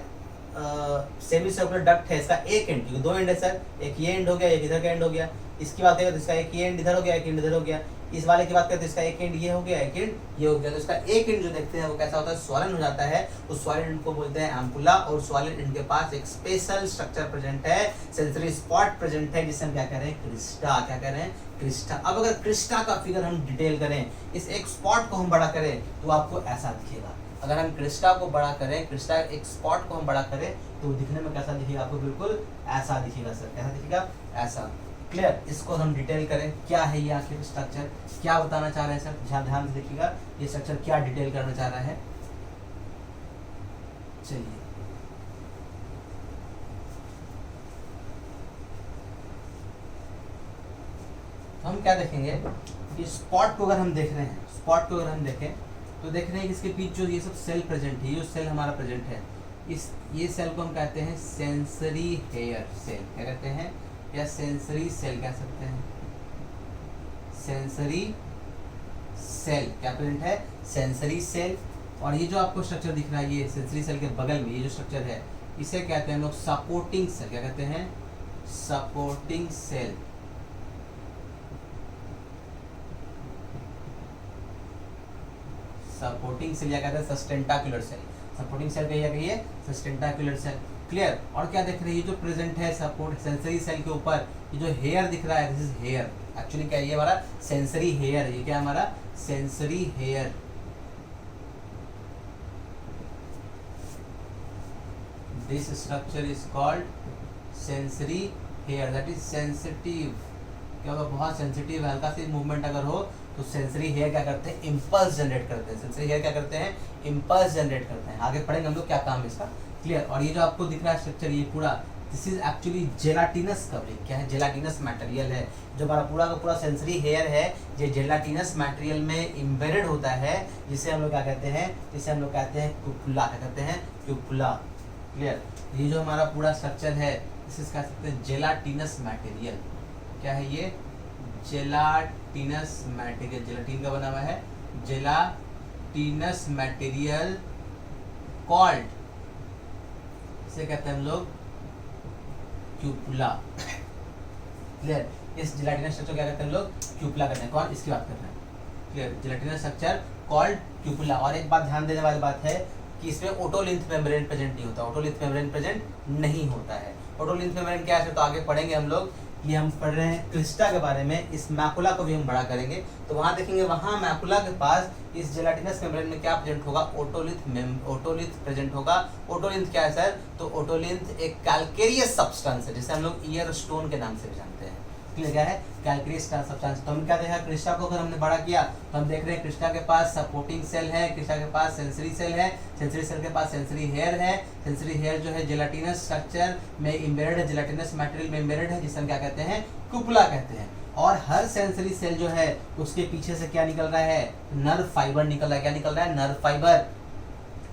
सेमी सर्कुलर डक्ट है, इसका एक एंड, क्योंकि 2 एंड है सर, एक ये एंड हो गया, एक इधर का एंड हो गया। इसकी बात करें तो इसका एक ये एंड इधर हो गया, एक एंड इधर हो गया। इस वाले की बात करें तो इसका एक एंड ये हो गया, एक एंड ये हो गया। तो इसका एक एंड जो देखते हैं वो कैसा होता है, स्वॉलन हो जाता है। उस स्वॉलन एंड को बोलते हैं एम्पुला, और स्वॉलन एंड के पास एक स्पेशल स्ट्रक्चर प्रेजेंट है, सेंसरी स्पॉट प्रेजेंट है, जिसे हम क्या कह रहे हैं, क्रिस्टा। क्या कह रहे हैं, क्रिस्टा। अब अगर क्रिस्टा का फिगर हम डिटेल करें, इस एक स्पॉट को हम बड़ा करें तो आपको ऐसा दिखेगा। अगर हम क्रिस्टा को बड़ा करें, क्रिस्टा एक स्पॉट को हम बड़ा करें तो दिखने में कैसा दिखेगा आपको, बिल्कुल ऐसा दिखेगा सर। कैसा दिखेगा, ऐसा। क्लियर? इसको हम डिटेल करें, क्या है ये आखिर स्ट्रक्चर, क्या बताना चाह रहे हैं सर, ध्यान से देखिएगा, ये स्ट्रक्चर क्या डिटेल करना चाह रहा है। चलिए, हम क्या देखेंगे कि स्पॉट को अगर हम देख रहे हैं, स्पॉट को अगर हम देखें तो देख रहे हैं कि इसके बीच जो ये सब सेल प्रेजेंट है, ये सेल हमारा प्रेजेंट है, ये सेल को हम कहते हैं सेंसरी हेयर सेल। क्या कहते हैं, या सेंसरी सेल कह सकते हैं, सेंसरी सेल। क्या प्रेजेंट है, सेंसरी सेल। और ये जो आपको स्ट्रक्चर दिख रहा है ये सेंसरी सेल के बगल में ये जो स्ट्रक्चर है इसे कहते हैं हम लोग सपोर्टिंग सेल। क्या कहते हैं? Supporting cell. सपोर्टिंग सेल या कहते हैं सस्टेंटाकुलर सेल। सपोर्टिंग सेल कहिए सस्टेंटाकुलर सेल। क्लियर? और क्या देख रहे हैं ये जो प्रेजेंट है सपोर्ट सेंसरी सेल के ऊपर ये जो हेयर दिख रहा है दिस इज हेयर। एक्चुअली क्या है ये हमारा सेंसरी हेयर है। ये क्या हमारा sensory hair. This structure is called sensory hair that is sensitive. क्या होगा? बहुत सेंसिटिव है। हल्का सी मूवमेंट अगर हो तो सेंसरी हेयर क्या करते हैं? इम्पल्स जनरेट करते हैं। सेंसरी हेयर क्या करते हैं? इम्पल्स जनरेट करते हैं। आगे पढ़ेंगे हम लोग क्या काम है इसका। क्लियर? और ये जो आपको दिख रहा है स्ट्रक्चर ये पूरा दिस इज एक्चुअली जेलाटिनस कवरिंग। क्या है? जेलाटिनस मटेरियल है। जो हमारा पूरा का पूरा सेंसरी हेयर है ये जेलाटिनस मटेरियल में इम्बेडेड होता है जिसे हम लोग क्या कहते हैं? जिसे हम लोग कहते हैं क्यूपुला। क्या कहते हैं? क्यूपुला। क्लियर? ये जो हमारा पूरा स्ट्रक्चर है इसे कह सकते हैं जेलाटिनस मटेरियल। क्या है ये? जेलाटिनस मटेरियल। जेलाटिन का बना हुआ है जेलाटिनस मटेरियल कॉल्ड इसे कहते हैं हम लोग क्यूपुला। क्लियर? इस जेलाटिनस स्ट्रक्चर क्या कहते हैं हम लोग? क्यूपुला कहते हैं। कौन? इसकी बात कर रहे हैं। Clear? Gelatinous structure called cupula. और एक बात ध्यान देने वाली बात है कि इसमें ओटोलिंथ मेम्ब्रेन प्रेजेंट नहीं होता। ओटोलिंथ मेम्ब्रेन प्रेजेंट नहीं होता है। ओटोलिंथ मेम्ब्रेन क्या है तो आगे पढ़ेंगे हम लोग। ये हम पढ़ रहे हैं क्रिस्टा के बारे में। इस मैकुला को भी हम बड़ा करेंगे तो वहां देखेंगे वहां मैकुला के पास इस जेलाटिनस मेम्ब्रेन में क्या प्रेजेंट होगा? ओटोलिथ प्रेजेंट होगा। ओटोलिंथ क्या है सर? तो ओटोलिंथ एक कैल्केरियस सब्सटेंस है जिसे हम लोग ईयर स्टोन के नाम से भी जानते हैं। क्लियर? क्या है? Calcareous substance. तो हम क्या देखा क्रिस्टा को अगर हमने बड़ा किया तो हम देख रहे हैं क्रिस्टा के पास सपोर्टिंग सेल है, क्रिस्टा के पास सेंसरी सेल है, सेंसरी सेल के पास सेंसरी हेयर है। सेंसरी हेयर जो है जेलाटिनस स्ट्रक्चर में इम्बेडेड है, जेलाटिनस मटेरियल में इम्बेडेड है जिसे हम क्या कहते हैं? क्यूपुला कहते हैं। और हर सेंसरी सेल जो है उसके पीछे से क्या निकल रहा है? नर्व फाइबर निकल रहा है। क्या निकल रहा है? Nerve fibre.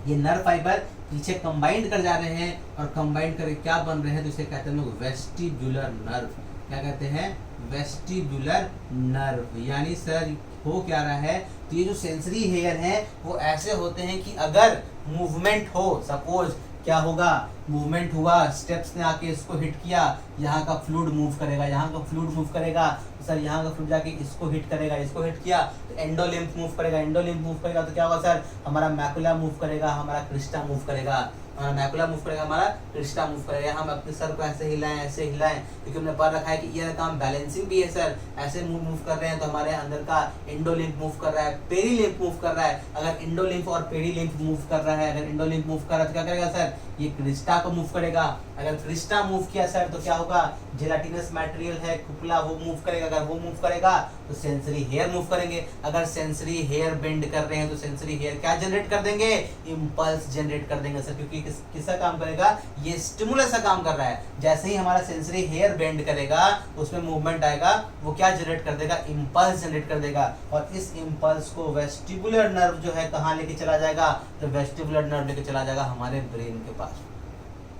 ये नर्व फाइबर पीछे कंबाइंड कर जा रहे हैं और कंबाइंड करके क्या बन रहे हैं तो इसे कहते हैं लोग वेस्टिब्युलर नर्व। क्या कहते हैं? Vestibular nerve. यानी सर हो क्या रहा है तो ये जो सेंसरी हेयर है वो ऐसे होते हैं कि अगर मूवमेंट हो सपोज क्या होगा? मूवमेंट हुआ, स्टेप्स ने आके इसको हिट किया, यहाँ का फ्लूइड मूव करेगा, यहाँ का फ्लूइड मूव करेगा सर, यहाँ का फ्लूइड जाके इसको हिट करेगा, इसको हिट किया तो एंडोलिम्फ मूव करेगा, एंडोलिम्फ मूव करेगा तो क्या होगा सर? हमारा मैकुला मूव करेगा, हमारा क्रिस्टा मूव करेगा, हमारा मैकुला मूव करेगा, हमारा क्रिस्टा मूव करेगा। हम अपने सर को ऐसे हिलाएं ऐसे हिलाएं क्योंकि हमने पढ़ रखा है कि ये काम बैलेंसिंग भी है सर। ऐसे मूव कर रहे हैं तो हमारे अंदर का एंडोलिम्फ मूव कर रहा है, पेरीलिम्फ मूव कर रहा है। अगर एंडोलिम्फ और पेरीलिम्फ मूव कर रहा है, अगर एंडोलिम्फ मूव कर रहा है तो क्या करेगा सर? ये क्रिस्टा को मूव करेगा। अगर क्रिस्टा मूव किया सर तो क्या होगा? जेलाटिनस मटेरियल है क्यूपुला वो मूव करेगा। अगर वो मूव करेगा तो सेंसरी हेयर मूव करेंगे। अगर सेंसरी हेयर बेंड कर रहे हैं तो सेंसरी हेयर क्या जनरेट कर देंगे? इम्पल्स जनरेट कर देंगे सर। क्योंकि किसका काम करेगा? ये स्टिमुलस का काम कर रहा है। जैसे ही हमारा सेंसरी हेयर बेंड करेगा उसमें मूवमेंट आएगा, वो क्या जनरेट कर देगा? इम्पल्स जनरेट कर देगा। और इस इम्पल्स को वेस्टिबुलर नर्व जो है कहाँ लेके चला जाएगा? तो वेस्टिबुलर नर्व लेके चला जाएगा हमारे ब्रेन के पास।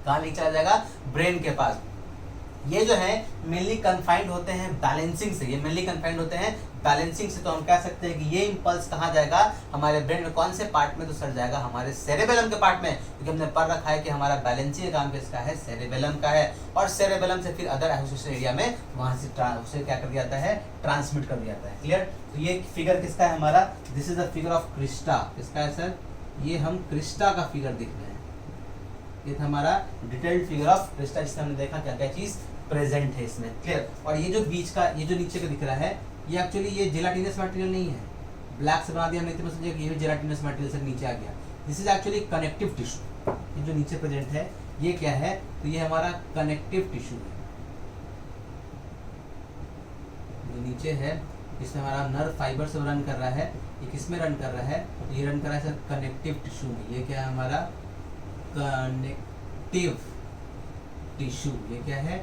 कहाँ लेके चला जाएगा? ब्रेन के पास। ये जो है मेनली कन्फाइंड होते हैं बैलेंसिंग से। ये मेनली कन्फाइंड होते हैं बैलेंसिंग से। तो हम कह सकते हैं कि ये इम्पल्स कहाँ जाएगा? हमारे ब्रेन में। कौन से पार्ट में? तो सर जाएगा हमारे सेरेबेलम के पार्ट में। क्योंकि हमने पढ़ रखा है कि हमारा बैलेंसिंग काम किसका है? सेरेबेलम का है। और सेरेबेलम से फिर अदर एसोसिएशन एरिया में वहां से उसे क्या कर दिया जाता है? ट्रांसमिट कर दिया जाता है। क्लियर? तो ये फिगर किसका है हमारा? This is the figure of Crysta. किसका है सर? ये हम क्रिस्टा का फिगर देख रहे हैं। ये था हमारा डिटेल्ड फिगर ऑफ क्रिस्टा जिसमें हमने देखा क्या क्या चीज प्रेजेंट है इसमें। क्लियर? और ये जो बीच का ये जो नीचे का दिख रहा है ये एक्चुअली ये जेलाटिनस मटेरियल नहीं है। ब्लैक से बना दिया हमने इतने समझे कि ये भी जेलाटिनस मटेरियल से नीचे आ गया। This is actually connective tissue. ये जो नीचे प्रेजेंट है ये क्या है? तो ये हमारा कनेक्टिव टिश्यू है। जो नीचे है इसमें हमारा नर्व फाइबर से रन कर रहा है। ये किस में रन कर रहा है? ये रन कर रहा है सर कनेक्टिव टिश्यू में। ये क्या है हमारा? Connective tissue. ये क्या है?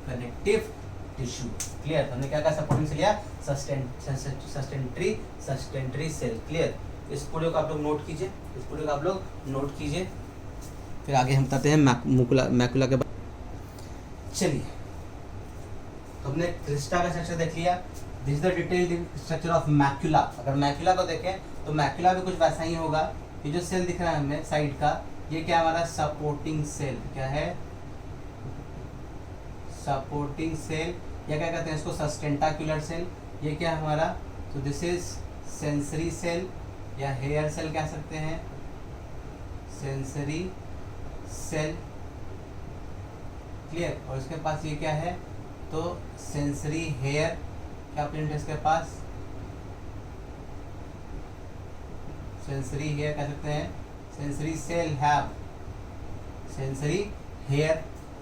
Connective tissue. क्लियर? हमने क्या कहा? सपोर्टिंग सेल या सस्टेंटरी सेल। क्लियर? इस पूरे को आप लोग नोट कीजिए, इस पूरे को आप लोग नोट कीजिए, फिर आगे हम बताते हैं मैकुला के बाद। चलिए, तो हमने क्रिस्टा का स्ट्रक्चर देख लिया। This is the detailed structure of macula. अगर मैकुला को देखें तो मैक्यूला भी कुछ वैसा ही होगा। ये जो सेल दिख रहा है हमें साइड का, ये क्या हमारा सपोर्टिंग सेल, क्या है सपोर्टिंग सेल, या क्या कहते हैं इसको सस्टेंटाक्युलर सेल। ये क्या है हमारा, तो दिस इज सेंसरी सेल या हेयर सेल कह सकते हैं, सेंसरी सेल, क्लियर। और इसके पास ये क्या है, तो सेंसरी हेयर, क्या प्रिंट है इसके पास, सेंसरी हेयर कह सकते हैं, sensory cell have sensory hair,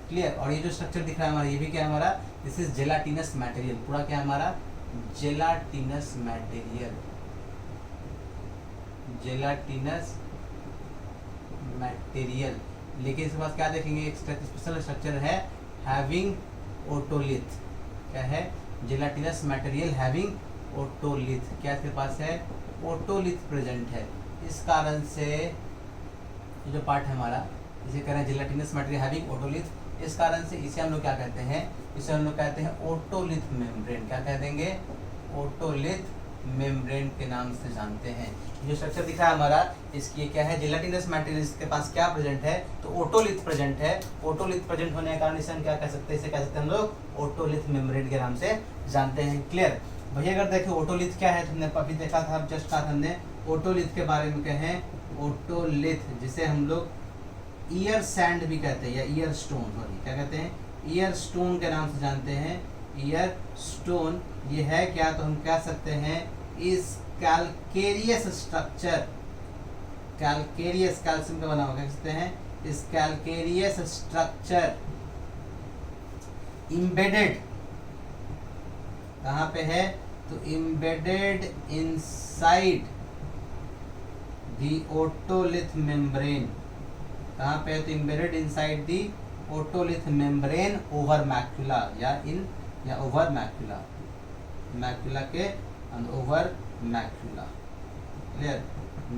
clear. और ये जो स्ट्रक्चर दिख रहा है हमारा, ये भी क्या है हमारा, दिस इज जेलाटिनस मटेरियल, पूरा क्या है हमारा जेलाटिनस मटेरियल, जेलाटिनस मटेरियल। लेकिन इसके पास क्या देखेंगे, एक स्पेशल स्ट्रक्चर है हैविंग ओटोलिथ, क्या है जेलाटिनस मटेरियल हैविंग ओटोलिथ, क्या इसके पास है ओटोलिथ प्रेजेंट है। इस कारण से ये जो पार्ट है हमारा, इसे कह रहे हैं जेलाटिनस मटेरियल हैविंग ओटोलिथ, इस कारण से इसे हम लोग क्या कहते हैं, इसे हम लोग कहते हैं ओटोलिथ मेम्ब्रेन, क्या कह देंगे ओटोलिथ मेम्ब्रेन के नाम से जानते हैं। जो स्ट्रक्चर दिख रहा है हमारा, इसकी क्या है जेलाटिनस मटेरियल, इसके पास क्या प्रेजेंट है, तो ओटोलिथ प्रेजेंट है। ओटोलिथ प्रेजेंट होने के कारण इसे हम क्या कह सकते हैं, इसे कह सकते हैं हम लोग ओटोलिथ मेम्ब्रेन के नाम से जानते हैं, क्लियर। भैया अगर देखें ओटोलिथ क्या है, तुमने अभी देखा था, जस्ट कहा था हमने ओटोलिथ के बारे में, कहें ओटोलिथ जिसे हम लोग ईयर सैंड भी कहते हैं या ईयर स्टोन, सॉरी क्या कहते हैं, ईयर स्टोन के नाम से जानते हैं, ईयर स्टोन। ये है क्या, तो हम कह सकते हैं इस कैलकेरियस स्ट्रक्चर, कैलकेरियस कैल्शियम का बना हुआ, कह सकते हैं इस कैलकेरियस स्ट्रक्चर इम्बेडेड कहाँ पे है, तो embedded inside the otolith membrane, कहाँ पे है, तो embedded inside the otolith membrane over macula या ओवर मैक्यूला, मैक्यूला के ओवर मैक्यूला, क्लियर।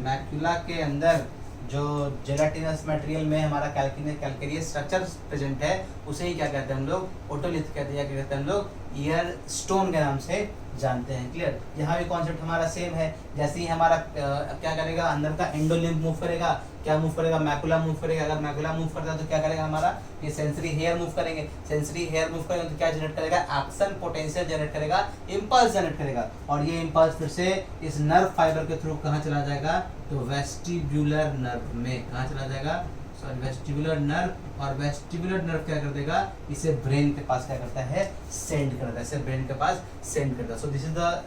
मैक्यूला के अंदर जो जेलाटिनस मटेरियल में हमारा कैलकेरियस स्ट्रक्चर प्रेजेंट है, उसे ही क्या कहते हैं हम लोग ओटोलिथ कहते हैं, या क्या कहते हैं हम लोग ईयर स्टोन के नाम से जानते हैं, क्लियर। यहाँ भी कॉन्सेप्ट हमारा सेम है, जैसे ही हमारा क्या करेगा, अंदर का एंडोलिम्फ मूव करेगा, क्या मूव करेगा, मैकुला मूव करेगा। अगर मैकुला मूव करता है तो क्या करेगा हमारा, ये सेंसरी हेयर मूव करेंगे, सेंसरी हेयर मूव करेंगे तो क्या जनरेट करेगा, एक्शन पोटेंशियल जनरेट करेगा, इम्पल्स जनरेट करेगा। और ये इम्पल्स फिर से इस नर्व फाइबर के थ्रू कहाँ चला जाएगा, तो वेस्टिब्युलर नर्व में, कहाँ चला जाएगा, सॉरी वेस्टिब्युलर नर्व। और वेस्टिब्युलर नर्व क्या कर देगा, इसे ब्रेन के पास क्या करता है, सेंड करता है, इसे ब्रेन के पास सेंड करता है। सो this is the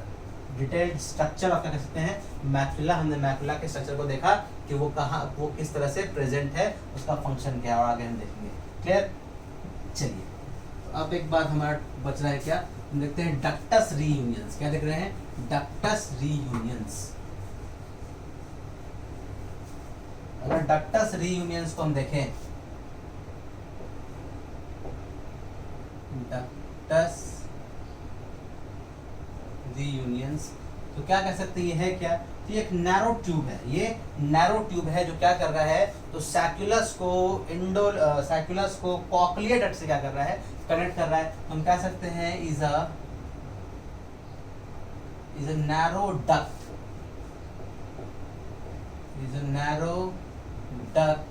detailed structure of क्या कह सकते हैं मैकुला। हमने मैकुला के स्ट्रक्चर को देखा कि वो कहाँ, वो किस तरह से प्रेजेंट है, उसका फंक्शन क्या है, और आगे हम देखेंगे, क्लियर। चलिए तो अब एक बात हमारा बच रहा है, क्या हम देखते हैं डक्टस रीयूनियंस, क्या देख रहे हैं, डक्टस रीयूनियंस। अगर डक्टस रीयूनियंस को हम देखें, डक्टस रीयूनियंस, तो क्या कह सकते हैं, ये है क्या, तो ये एक नैरो ट्यूब है, ये नैरो ट्यूब है जो क्या कर रहा है, तो सैक्युलस को कॉक्लियर डक्ट से क्या कर रहा है, कनेक्ट कर रहा है। हम कह सकते हैं is a narrow duct, is a narrow duct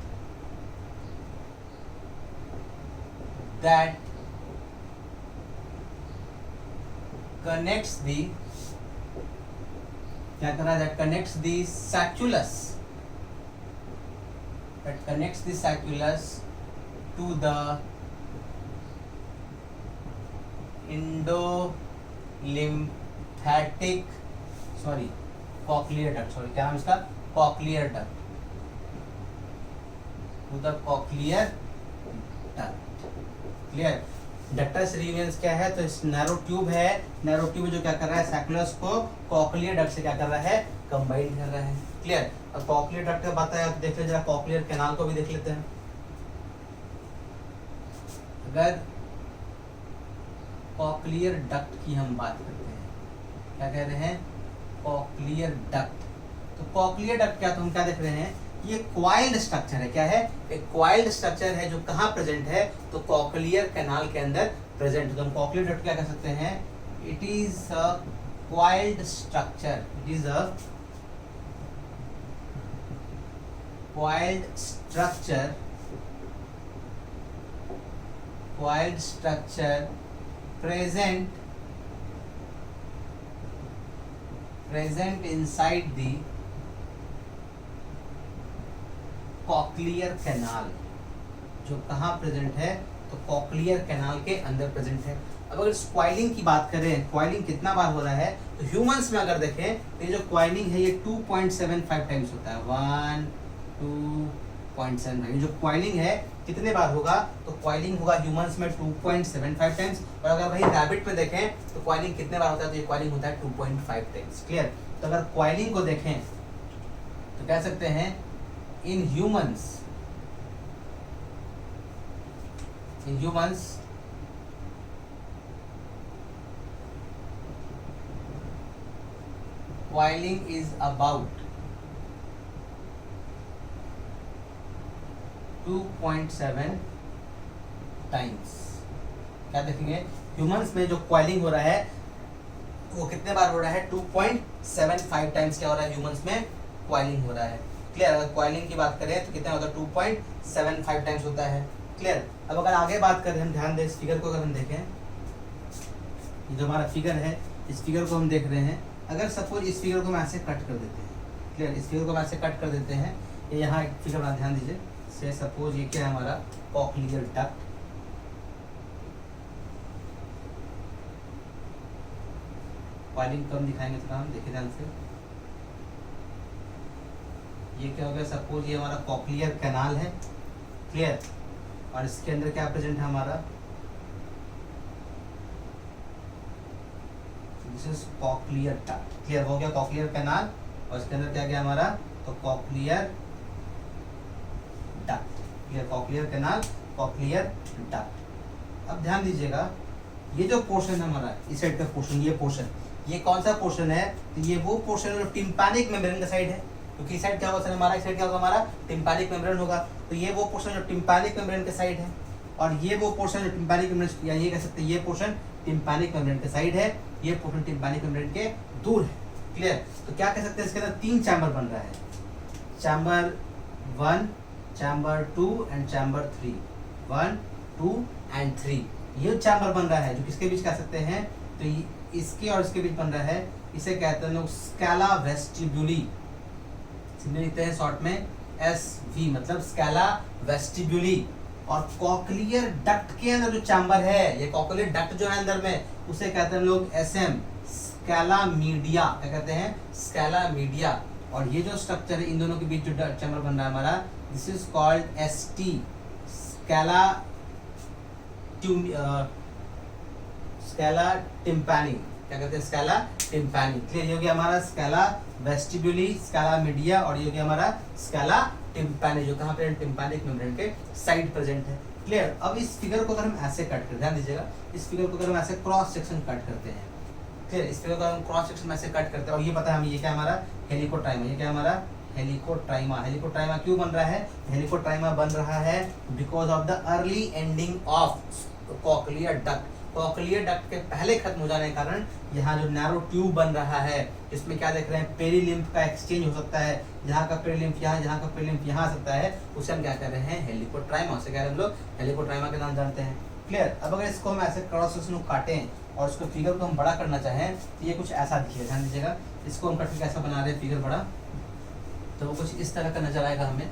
that connects the, क्या कर रहा है, that connects the sacculus, that connects the sacculus to the endolymphatic, sorry cochlear duct, sorry क्या नाम इसका, cochlear duct, to the cochlear duct, clear. Ductus reuniens क्या है, तो इस नैरो ट्यूब है, नैरो ट्यूब जो क्या कर रहा है, सैक्युलस को कॉक्लियर डक्ट से क्या कर रहा है, कंबाइन कर रहा है, क्लियर। अब कॉक्लियर डक्ट का बात है तो देख लीजिए, जरा कॉक्लियर कैनाल को भी देख लेते हैं। अगर कॉक्लियर डक्ट की हम बात करते हैं, क्या कह रहे हैं, कॉक्लियर डक्ट, तो कॉक्लियर डक्ट क्या, तो हम क्या देख रहे हैं, ये क्वाइल्ड स्ट्रक्चर है, क्या है, एक क्वाइल्ड स्ट्रक्चर है जो कहाँ प्रेजेंट है, तो कॉक्लियर कैनाल के अंदर प्रेजेंट है। तो हम कॉक्लियर डक्ट क्या कह सकते हैं, it is a coiled structure, it is a coiled structure present inside the cochlear canal, जो कहाँ प्रेजेंट है, तो कॉकलियर कैनाल के अंदर प्रेजेंट है। अब अगर क्वाइलिंग की बात करें, क्वाइलिंग कितना बार हो रहा है, तो ह्यूमंस में अगर देखें तो ये जो क्वाइलिंग है ये 2.75 टाइम्स होता है। 1 2.75, ये जो क्वाइलिंग है कितने बार होगा, तो क्वाइलिंग होगा ह्यूमंस में 2.75 टाइम्स। और अगर वही रैबिट में देखें तो क्वाइलिंग कितने बार होता है, तो ये क्वाइलिंग होता है 2.5 टाइम्स। क्लियर। तो अगर क्वाइलिंग को देखें तो कह सकते हैं in humans coiling is about 2.7 times. क्या देखेंगे, ह्यूमंस में जो क्वाइलिंग हो रहा है वो कितने बार हो रहा है, 2.75 टाइम्स क्या हो रहा है, ह्यूमंस में क्वाइलिंग हो रहा है। क्लियर। अगर क्वाइलिंग की बात करें तो कितना होता है, 2.75 टाइम्स होता है। क्लियर। अब अगर आगे बात करें, हम ध्यान दें इस फिगर को, अगर हम देखें ये जो हमारा फिगर है, इस फिगर को हम देख रहे हैं। अगर सपोज इस फिगर को हम ऐसे कट कर देते हैं, क्लियर, इस फिगर को हम ऐसे कट कर देते हैं, ये यहाँ एक फिगर बना, ध्यान दीजिए। से सपोज ये क्या है हमारा कॉक्लियर डक्ट, क्वाइलिंग कम दिखाएंगे थोड़ा हम, देखिए ध्यान से। ये क्या हो गया, सपोज ये हमारा कॉक्लियर कैनाल है। क्लियर। और इसके अंदर क्या प्रेजेंट है हमारा, this is cochlear duct. Clear हो गया, कॉक्लियर कैनाल, और इसके अंदर क्या गया हमारा, तो cochlear duct. Clear. Cochlear canal, cochlear duct. अब ध्यान दीजिएगा, ये जो पोर्शन है हमारा, इस साइड का पोर्शन, ये पोर्शन, ये कौन सा पोर्शन है, तो ये वो पोर्शन है जो टिम्पैनिक मेम्ब्रेन का साइड है। क्योंकि इस साइड क्या होगा सर हमारा, इस साइड क्या होगा हमारा, टिम्पैनिक मेम्ब्रेन होगा। तो ये वो पोर्शन जो टिम्पैनिक मेम्ब्रेन के साइड है, और ये वो पोर्शन जो टिम्पैनिक मेम्ब्रेन, या ये कह सकते हैं ये पोर्शन टिम्पैनिक मेम्ब्रेन के साइड है, ये पोर्शन टिम्पैनिक मेम्ब्रेन के दूर है। क्लियर। तो क्या कह सकते हैं, इसके अंदर 3 चैम्बर बन रहा है, chamber 1, chamber 2 and chamber 3। 1 2 and 3 ये चैम्बर बन रहा है, जो किसके बीच कह सकते हैं, तो इसके और इसके बीच बन रहा है। इसे कहते हैं लोग स्कैला वेस्टिब्यूली, लिखते हैं शॉर्ट में SV, मतलब स्कैला वेस्टिब्यूली। और कॉक्लियर डक्ट के अंदर जो चैम्बर है, ये कॉक्लियर डक्ट जो है अंदर में, उसे कहते हैं लोग SM, स्कैला मीडिया। क्या कहते हैं, स्कैला मीडिया। और ये जो स्ट्रक्चर है, इन दोनों के बीच जो चैम्बर बन रहा है हमारा, this is called ST, scala tympani. क्या कहते हैं, स्कैला टिम्पैनी। क्लियर। ये हो गया हमारा स्कैला वेस्टिब्यूली, स्कैला मीडिया, और ये हो गया हमारा स्कैला टिम्पैनी, जो कहाँ पे टिम्पैनिक मेम्ब्रेन के साइड प्रेजेंट है। क्लियर। अब इस फिगर को अगर हम ऐसे कट करते हैं, ध्यान दीजिएगा, इस फिगर को अगर हम ऐसे क्रॉस सेक्शन कट करते हैं, क्लियर, इस फिगर को हम क्रॉस सेक्शन में ऐसे कट करते हैं, और ये पता है हमें, ये क्या हमारा हेलिकोट्राइमा, ये क्या हमारा हेलिकोट्राइमा। हेलिकोट्राइमा क्यों बन रहा है, हेलिकोट्राइमा बन रहा है because of the early ending of cochlear duct. Cochlear duct के पहले खत्म हो जाने के कारण यहाँ जो नैरो ट्यूब बन रहा है, इसमें क्या देख रहे हैं, पेरीलिम्फ का एक्सचेंज हो सकता है, यहाँ का पेरीलिम्फ यहाँ, यहाँ का पेरीलिम्फ यहाँ आ सकता है, उसे हम क्या कर रहे हैं, हेलिकोट्राइमा। से कह रहे हैं हम लोग हेलिकोट्राइमा के नाम जानते हैं। क्लियर। अब अगर इसको हम ऐसे क्रॉस सेक्शन को काटें और इसको फिगर को हम बड़ा करना चाहें, तो ये कुछ ऐसा दिखेगा, ध्यान दीजिएगा। इसको हम कट के ऐसा बना रहे हैं फिगर बड़ा, तो वो कुछ इस तरह का नजर आएगा हमें।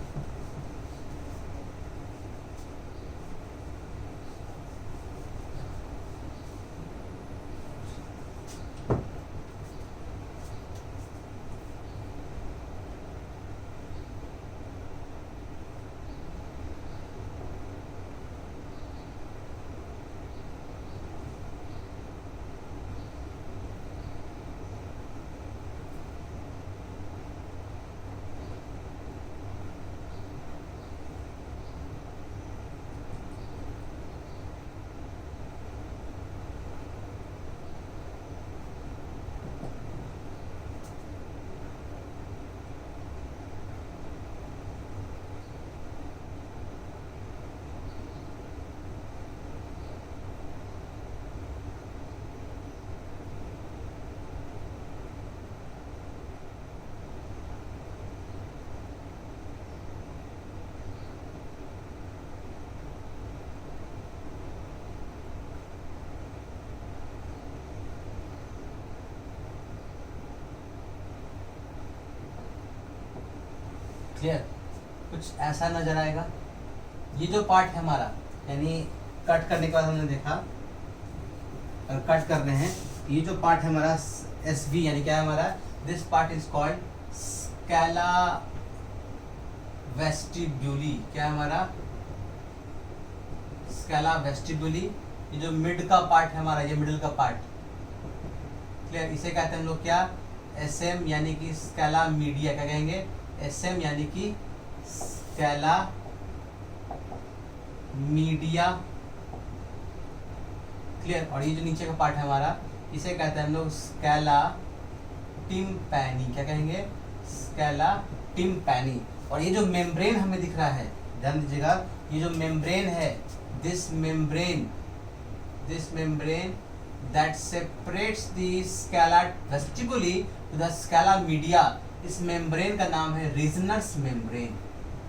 क्लियर, कुछ ऐसा नजर आएगा। ये जो पार्ट है हमारा, यानी कट करने के बाद हमने देखा, और कट कर रहे हैं, ये जो पार्ट है हमारा एस वी, यानी क्या है हमारा, this part is called scala vestibuli. क्या है हमारा, स्कैला वेस्टिब्यूली। ये जो मिड का पार्ट है हमारा, ये मिडिल का पार्ट, क्लियर, इसे कहते हैं हम लोग क्या, एसएम यानी कि स्कैला मीडिया। क्या कहेंगे, एसएम यानी कि स्कैला मीडिया, क्लियर। और ये जो नीचे का पार्ट है हमारा, इसे कहते हैं हम लोग स्कैला टिम्पैनी। क्या कहेंगे, स्कैला टिम्पैनी। और ये जो मेम्ब्रेन हमें दिख रहा है, ध्यान दीजिएगा, ये जो मेम्ब्रेन है, this membrane that separates the scala vestibuli to the scala media, इस मेम्ब्रेन का नाम है रीजनर्स मेम्ब्रेन।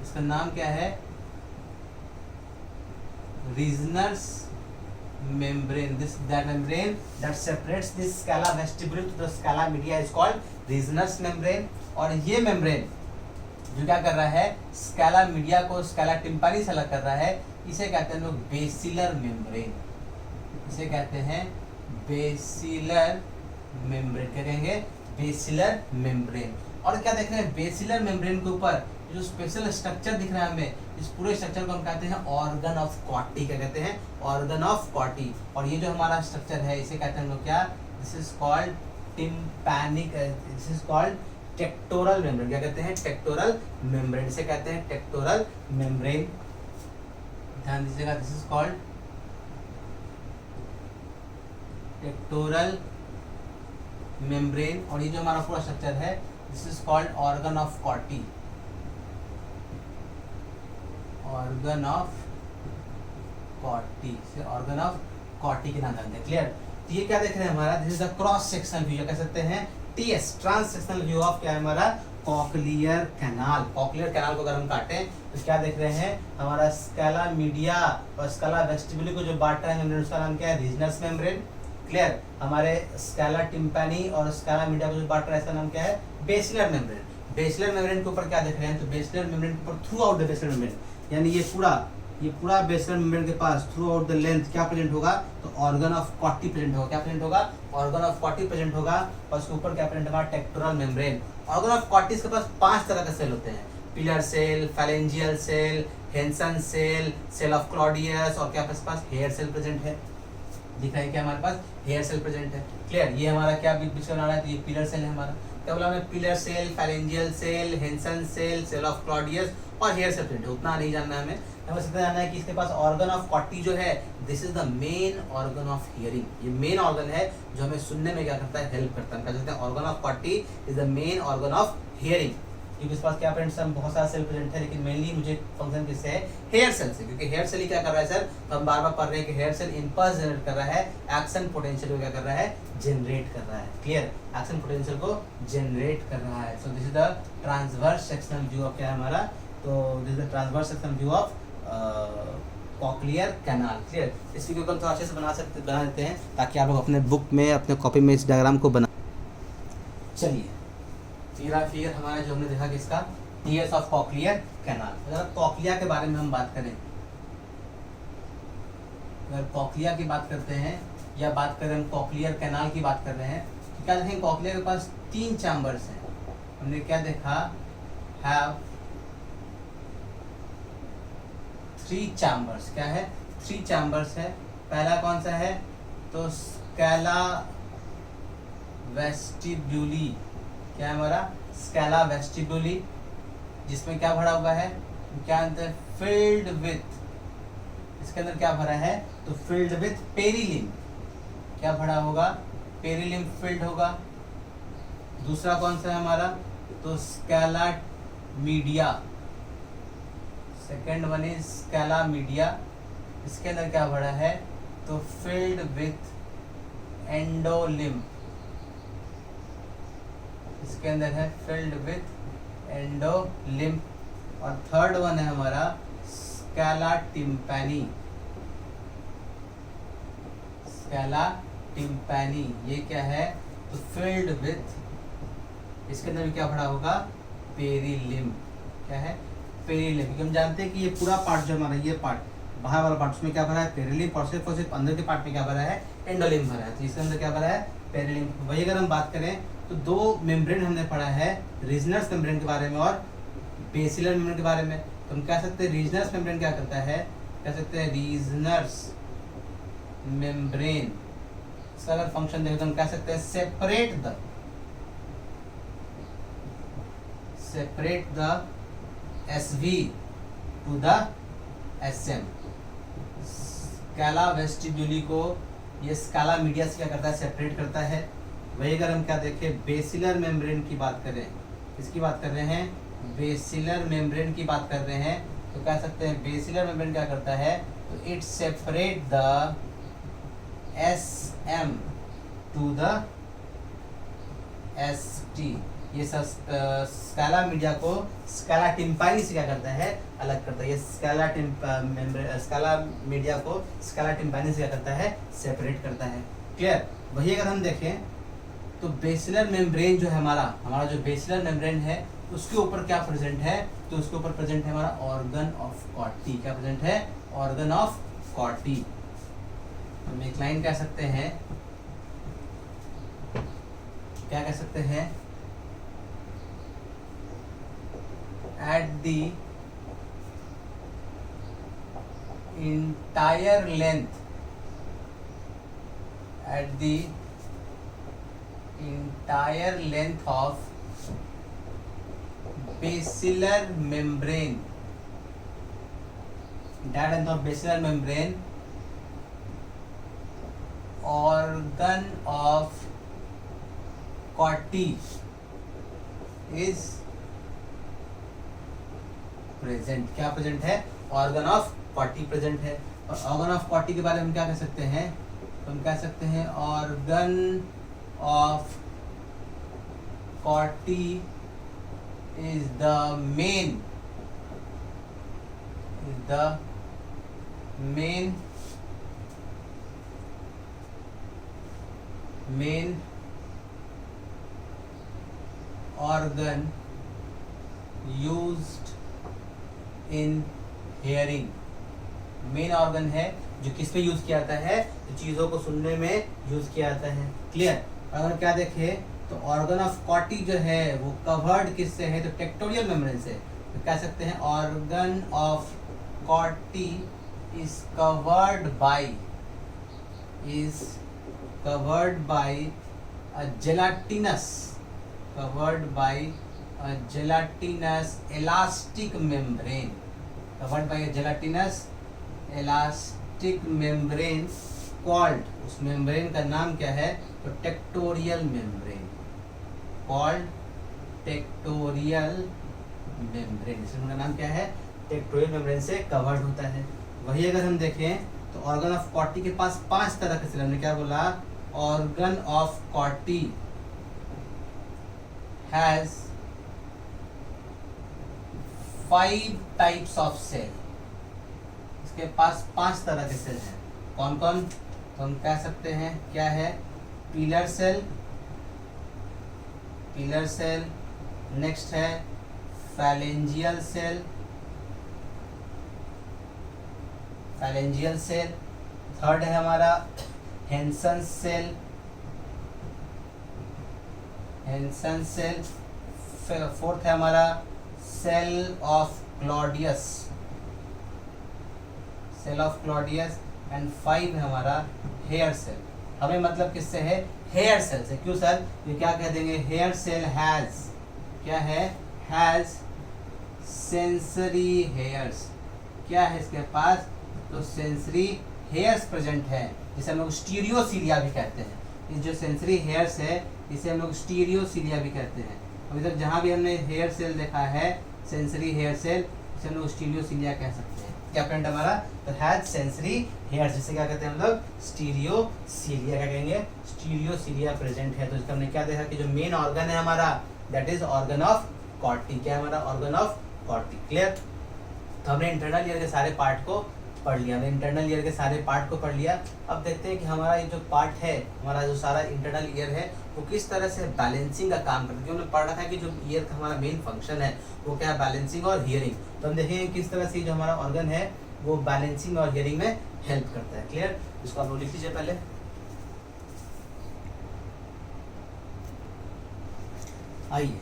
इसका नाम क्या है, रीजनर्स membrane. That membrane that separates this scala vestibuli to the scala media is called Reisner's membrane. और ये membrane जो क्या कर रहा है, स्कैला मीडिया को स्कैला टिम्पानी से अलग कर रहा है, इसे कहते हैं लोग बेसिलर मेम्ब्रेन। इसे कहते हैं बेसिलर मेम्ब्रेन। क्या कहेंगे, बेसिलर मेम्ब्रेन। और क्या देख रहे हैं, बेसिलर मेम्ब्रेन के ऊपर जो स्पेशल स्ट्रक्चर दिख रहा है हमें, इस पूरे स्ट्रक्चर को हम कहते हैं ऑर्गन ऑफ कॉटी। क्या कहते हैं, ऑर्गन ऑफ कॉटी। और ये जो हमारा स्ट्रक्चर है, इसे कहते हैं हम लोग क्या, this is called tympanic, this is called tectorial membrane. क्या कहते हैं, टेक्टोरल मेम्ब्रेन। इसे कहते हैं टेक्टोरल मेम्ब्रेन, ध्यान दीजिएगा, this is called tectorial membrane. और ये जो हमारा पूरा स्ट्रक्चर है, this is called organ of कॉटी, organ of कॉटी, से ऑर्गन ऑफ कॉटी के नाम जानते हैं। क्लियर। तो ये क्या देख रहे हैं हमारा, this is the cross sectional view, कह सकते हैं TS, trans sectional view of क्या है हमारा, कॉक्लियर कैनाल। कॉक्लियर कैनाल को अगर हम काटें तो क्या देख रहे हैं, हमारा स्कैला मीडिया और स्कैला वेस्टिबुली को जो बांट रहा है मेम्ब्रेन, उसका नाम क्या है, रीजनस मेम्ब्रेन। क्लियर। हमारे स्कैला टिम्पैनी और स्कैला मीडिया को जो बांट रहा है, इसका नाम क्या है, बेसिलर मेम्ब्रेन। बेसिलर मेम्ब्रेन के ऊपर क्या देख रहे हैं, तो बेसिलर मेम्ब्रेन के ऊपर through out the basilar membrane, यानी ये पूरा बेसिलर मेम्ब्रेन के pass through out the length क्या प्रेजेंट होगा, तो ऑर्गन ऑफ कॉटी प्रेजेंट होगा। क्या प्रेजेंट होगा, ऑर्गन ऑफ कॉटी प्रेजेंट होगा। और उसके ऊपर क्या प्रेजेंट होगा, tectorial membrane. Organ of Corti के पास 5 तरह के सेल होते हैं, pillar cell, phalangeal cell, Hensen cell, cell of Claudius, और क्या पास हेयर सेल प्रेजेंट है, दिख रहा है क्या हमारे पास, हेयर सेल प्रेजेंट है। क्लियर। ये हमारा क्या बीच में आ रहा है, तो ये पिलर सेल है हमारा। क्या बोला हमने, pillar cell, phalangeal cell, Hensen cell, cell of Claudius और हेयर सेल प्रेजेंट है। उतना नहीं जानना है हमें बस इतना जानना है कि इसके पास ऑर्गन ऑफ कॉटी जो है, this is the main organ of hearing. ये मेन ऑर्गन है जो हमें सुनने में क्या करता है, हेल्प करता है। कह सकते हैं organ of कॉटी is the main organ of hearing. क्योंकि इस पास क्या प्रेजेंट है, बहुत सारा सेल प्रेजेंट है, लेकिन मेनली मुझे फंक्शन किससे है, हेयर सेल से। क्योंकि हेयर सेल ही क्या कर रहा है सर, तो हम बार बार पढ़ रहे हैं कि हेयर सेल इंपल्स जनरेट कर रहा है, एक्शन पोटेंशियल को क्या कर रहा है, जनरेट कर रहा है। क्लियर। एक्शन पोटेंशियल को जनरेट कर रहा है। सो this is the transverse sectional view of क्या है हमारा, तो this is the transverse sectional view of cochlear canal. Clear. इस वीडियो को हम थोड़ा अच्छे से बना देते हैं ताकि आप लोग अपने बुक में, अपने कॉपी में इस डायग्राम को बना। चलिए फिर हमारा जो हमने देखा कि इसका टीएस ऑफ कॉक्लियर कैनाल। अगर कॉक्लिया के बारे में हम बात करें, अगर कॉक्लिया की बात करते हैं या बात करें हम कॉक्लियर कैनाल की बात कर रहे हैं, तो क्या देखें, कॉक्लिया के पास 3 चैम्बर्स हैं। हमने क्या देखा, हैव 3 चैम्बर्स। क्या है, 3 चैम्बर्स है। पहला कौन सा है, तो स्कैला वेस्टिब्यूली। क्या है हमारा, स्कैला वेस्टिब्यूली, जिसमें क्या भरा हुआ है, क्या अंदर, फिल्ड विथ, इसके अंदर क्या भरा है, तो फिल्ड विथ पेरिलिम। क्या भरा होगा, पेरिलिम फिल्ड होगा। दूसरा कौन सा है हमारा, तो Scala media, second one is Scala media, इसके अंदर क्या भरा है, तो फिल्ड विथ एंडोलिम, इसके अंदर है फिल्ड विथ एंडोलिम। और थर्ड वन है हमारा स्कैला टिम्पैनी, स्कैला टिम्पैनी, ये क्या है, तो फिल्ड विथ, इसके अंदर भी क्या भरा होगा, पेरिलिम। क्या है, पेरिलियम, क्योंकि हम जानते हैं कि ये पूरा पार्ट जो हमारा ये पार्ट बाहर वाला पार्ट उसमें क्या भरा है, पेरिलियम, और सिर्फ अंदर के पार्ट में क्या भरा है, एंडोलिम भरा है, तो इसके अंदर क्या भरा है, पेरिलियम। वही अगर हम बात करें तो दो मेम्ब्रेन हमने पढ़ा है, रीजनस मेम्ब्रेन के बारे में और बेसिलर मेम्ब्रेन के बारे में। तो हम कह सकते हैं रीजनस मेम्ब्रेन क्या करता है, कह सकते हैं रीजनस मेम्ब्रेन, इसका अगर फंक्शन देखें तो हम कह सकते हैं separate the SV to the SM। Scala vestibuli को ये स्कैला मीडिया से क्या करता है, सेपरेट करता है। वही अगर हम क्या देखें बेसिलर मेम्ब्रेन की बात करें, किसकी बात कर रहे हैं, बेसिलर मेम्ब्रेन की बात कर रहे हैं, तो कह सकते हैं बेसिलर मेम्ब्रेन क्या करता है, तो it separate the SM to the ST। ये सब स्कैला मीडिया को स्कैला टिम्पानी से क्या करता है, अलग करता है। ये स्कैला मीडिया को स्कैला टिम्पानी से क्या करता है, सेपरेट करता है। क्लियर। वही अगर हम देखें तो बेसिलर मेम्ब्रेन जो है हमारा जो बेसिलर मेम्ब्रेन है उसके ऊपर क्या प्रेजेंट है, तो उसके ऊपर प्रेजेंट है हमारा ऑर्गन ऑफ कॉटी। क्या प्रेजेंट है, ऑर्गन ऑफ कॉटी। हम एक लाइन कह सकते हैं, क्या कह सकते हैं, at the entire length of basilar membrane, organ of Corti is present. क्या प्रेजेंट है, ऑर्गन ऑफ कॉटी प्रेजेंट है। और ऑर्गन ऑफ कॉटी के बारे में हम क्या कह सकते हैं, तो हम कह सकते हैं organ of कॉटी is the main organ used in hearing। Main organ है जो किस पे यूज किया जाता है, तो चीजों को सुनने में यूज किया जाता है। क्लियर। अगर क्या देखें तो ऑर्गन ऑफ कॉटी जो है वो कवर्ड किससे है, तो टेक्टोरियल मेम्ब्रेन से। तो कह सकते हैं organ of कॉटी is covered by a gelatinous elastic membrane, called, उस मेम्ब्रेन का नाम क्या है, तो टेक्टोरियल मेम्ब्रेन, इसका नाम क्या है, टेक्टोरियल मेम्ब्रेन से कवर्ड होता है। वही अगर हम देखें तो ऑर्गन ऑफ कॉटी के पास 5 तरह के सेल, हमने क्या बोला, organ of Corti has 5 types of cell. इसके पास 5 तरह के सेल हैं। कौन कौन, तो हम कह सकते हैं क्या है, पिलर सेल, नेक्स्ट है फैलेंजियल सेल, थर्ड है हमारा हेंसन सेल, फोर्थ है हमारा सेल ऑफ क्लॉडियस, एंड 5 है हमारा हेयर सेल। हमें मतलब किससे है, हेयर सेल से। क्यों सर, ये क्या कह देंगे, हेयर सेल हैज, क्या है, हैज सेंसरी हेयर्स। क्या है इसके पास, तो सेंसरी हेयर्स प्रेजेंट है, जिसे हम लोग स्टीरियोसीलिया भी कहते हैं। ये जो सेंसरी हेयर्स है इसे हम लोग स्टीरियोसीलिया भी कहते हैं। अभी तक जहाँ भी हमने हेयर सेल देखा है, सेंसरी हेयर सेल, इसे हम लोग स्टीरियोसीलिया कह सकते हैं। क्या फ्रेंड हमारा, तो हैज सेंसरी हेयर्स, जिसे क्या कहते हैं हम लोग, स्टीरियोसीलिया। क्या कहेंगे, स्टीरियोसीलिया प्रेजेंट है। तो इसका हमने क्या देखा कि जो मेन ऑर्गन है हमारा, दैट इज ऑर्गन ऑफ कॉर्टी। क्या है हमारा, ऑर्गन ऑफ कॉर्टी। क्लियर। तो हमने इंटरनल ईयर के सारे पार्ट को पढ़ लिया, हमने इंटरनल ईयर के सारे पार्ट को पढ़ लिया। अब देखते हैं कि हमारा ये जो पार्ट है, हमारा जो सारा इंटरनल ईयर है वो किस तरह से बैलेंसिंग का काम करता है। क्योंकि हमने पढ़ रखा है कि जो ईयर का हमारा मेन फंक्शन है वो क्या है, बैलेंसिंग और हियरिंग। तो हम देखेंगे किस तरह से जो हमारा ऑर्गन है वो बैलेंसिंग और हियरिंग में हेल्प करता है। क्लियर, इसको आप लोग लिख लीजिए पहले। आइए,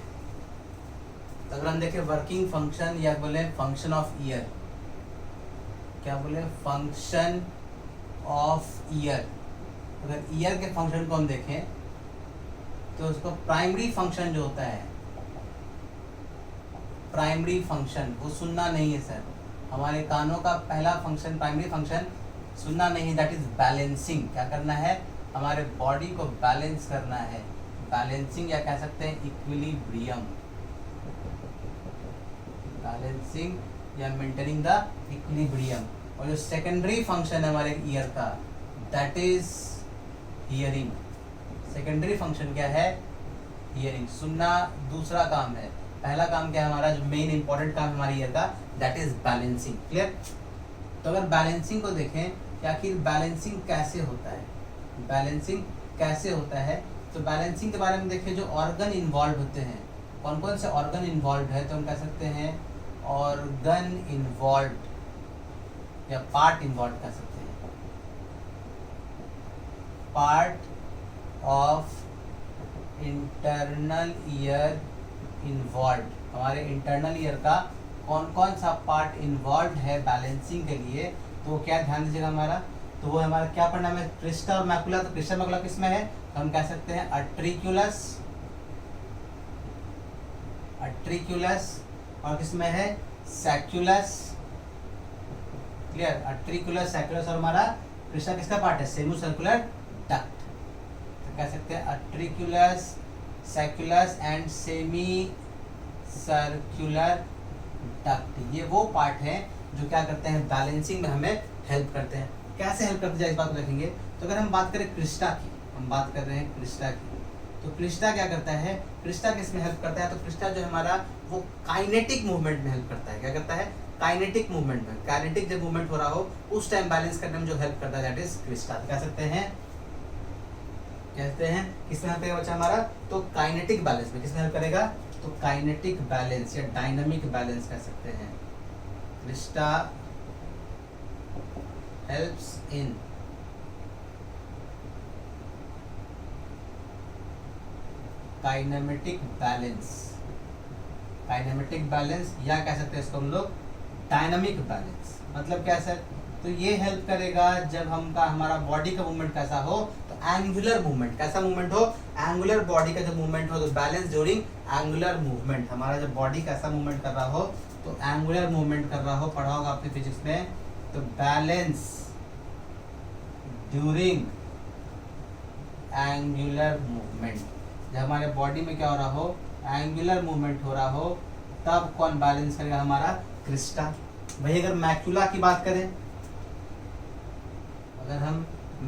तो अगर हम देखें वर्किंग फंक्शन या बोले फंक्शन ऑफ ईयर, क्या बोले, फंक्शन ऑफ ईयर। अगर ईयर के फंक्शन को हम देखें तो उसको प्राइमरी फंक्शन जो होता है, प्राइमरी फंक्शन, वो सुनना नहीं है सर, हमारे कानों का पहला फंक्शन, प्राइमरी फंक्शन सुनना नहीं, दैट इज बैलेंसिंग। क्या करना है, हमारे बॉडी को बैलेंस करना है, बैलेंसिंग या कह सकते हैं इक्विलिब्रियम, बैलेंसिंग या मेंटेनिंग द इक्विलिब्रियम। और जो सेकेंडरी फंक्शन है हमारे ईयर का, that is hearing. Secondary function क्या है, हियरिंग, सुनना दूसरा काम है। पहला काम क्या है हमारा, जो मेन इंपॉर्टेंट काम हमारे ईयर का, दैट इज बैलेंसिंग। क्लियर, तो अगर बैलेंसिंग को देखें कि आखिर बैलेंसिंग कैसे होता है, बैलेंसिंग कैसे होता है, तो बैलेंसिंग के बारे में देखें, जो ऑर्गन इन्वॉल्व होते हैं, कौन कौन से ऑर्गन इन्वॉल्व है, तो हम कह सकते हैं ऑर्गन इन्वॉल्व या पार्ट इन्वॉल्व कह सकते हैं, part of internal ear involve. हमारे इंटरनल ईयर का कौन कौन सा पार्ट इन्वॉल्व है बैलेंसिंग के लिए, तो क्या ध्यान दीजिएगा हमारा, तो वो हमारा क्या पढ़ना है, क्रिस्टा और मैकुला। तो क्रिस्टा मैकुला किस में है, तो हम कह सकते हैं अट्रिक्यूलस, अट्रिक्यूलस, और किस में है, सैक्यूलस। क्लियर, अट्रिक्यूलस, सैक्यूलस, और हमारा क्रिस्टा किसका पार्ट है, सेमी सर्कुलर डक्ट। तो कह सकते हैं अट्रिक्यूलस, सैक्यूलस एंड सेमी सर्कुलर डक्ट। ये वो पार्ट है जो क्या करते हैं, बैलेंसिंग में हमें हेल्प करते हैं। कैसे हेल्प करते हैं इस बात को देखेंगे। तो अगर हम बात करें क्रिस्टा की, हम बात कर रहे हैं क्रिस्टा की, तो क्रिस्टा क्या करता है, क्रिस्टा किस में हेल्प करता है, तो क्रिस्टा जो हमारा वो काइनेटिक मूवमेंट में हेल्प करता है। क्या करता है, काइनेटिक मूवमेंट में, काइनेटिक जब मूवमेंट हो रहा हो उस टाइम बैलेंस करने में जो हेल्प करता है दैट इज क्रिस्टा। कह सकते हैं, कहते हैं किसमें हेल्प करेगा बच्चा हमारा, तो काइनेटिक बैलेंस में। किसमें हेल्प करेगा, तो काइनेटिक बैलेंस या डायनामिक बैलेंस कह सकते हैं। Crysta helps in kinematic balance, kinematic balance या कह सकते हैं इसको हम लोग डायनामिक बैलेंस। मतलब क्या सर, तो ये हेल्प करेगा जब हमका हमारा बॉडी का मूवमेंट कैसा हो, तो एंगुलर मूवमेंट, कैसा मूवमेंट हो, एंगुलर बॉडी का जब मूवमेंट हो, तो बैलेंस ड्यूरिंग एंगुलर मूवमेंट। हमारा जब बॉडी कैसा मूवमेंट कर रहा हो, तो एंगुलर मूवमेंट कर रहा हो, पढ़ा होगा आपने फिजिक्स में, तो बैलेंस ड्यूरिंग एंगुलर मूवमेंट। जब हमारे बॉडी में क्या हो रहा हो, एंगुलर मूवमेंट हो रहा हो, तब कौन बैलेंस करेगा, हमारा क्रिस्टा। वही अगर मैक्यूला की बात करें, अगर हम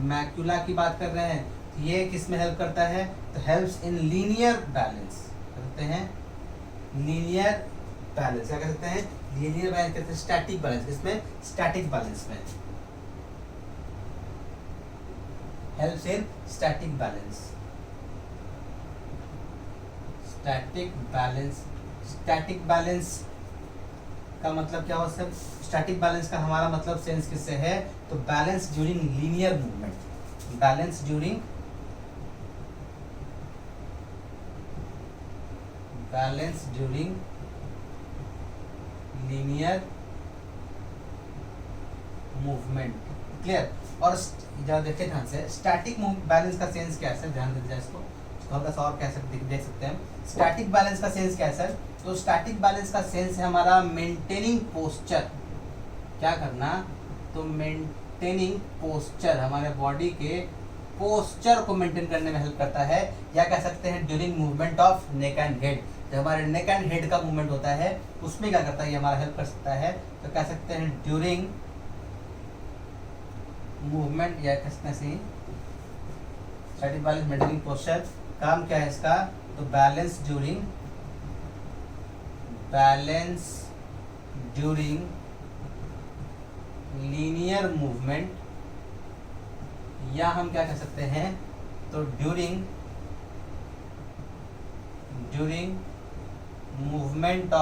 मैक्यूला की बात कर रहे हैं, तो ये किस में हेल्प करता है, तो हेल्प्स इन लीनियर बैलेंस। कहते हैं लीनियर बैलेंस, क्या कहते हैं, लीनियर बैलेंस कहते हैं स्टैटिक बैलेंस। किसमें, स्टैटिक बैलेंस में, helps in static balance, static balance। static balance का मतलब क्या हो सर, static balance का हमारा मतलब सेंस किससे है, तो balance during linear movement, balance during, balance during linear movement. Clear, और जरा देखिए ध्यान से, स्टैटिक बैलेंस का सेंस क्या है सर, ध्यान दीजिए इसको, थोड़ा सा और कह सकते देख सकते हैं। स्टैटिक बैलेंस का सेंस क्या है सर, तो स्टैटिक बैलेंस का सेंस है हमारा मेंटेनिंग पोस्चर। क्या करना, तो मेंटेनिंग पोस्चर, हमारे बॉडी के पोस्चर को मेंटेन करने में हेल्प करता है। या कह सकते हैं during movement of neck and head, जब हमारे नेक एंड हेड का मूवमेंट होता है उसमें क्या करता है, ये हमारा हेल्प कर सकता है। तो कह सकते हैं ड्यूरिंग मूवमेंट या किसने से स्टैटिक बैलेंस मेंटेनिंग पोस्चर, काम क्या है इसका, तो balance during, balance during linear movement, या हम क्या कह सकते हैं, तो during movement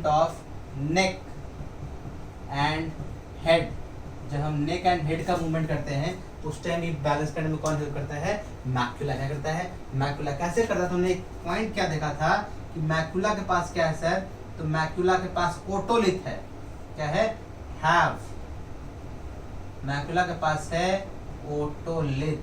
of neck and head. जब हम नेक एंड हेड का मूवमेंट करते हैं उस टाइम ये बैलेंस करने में कौन हेल्प करता है, मैक्युला। क्या करता है, मैक्युला। कैसे करता है, तुमने एक पॉइंट क्या देखा था कि मैक्युला के पास क्या है सर, तो मैक्युला के पास ओटोलिथ है। क्या है, हैव। मैक्युला के पास है ओटोलिथ,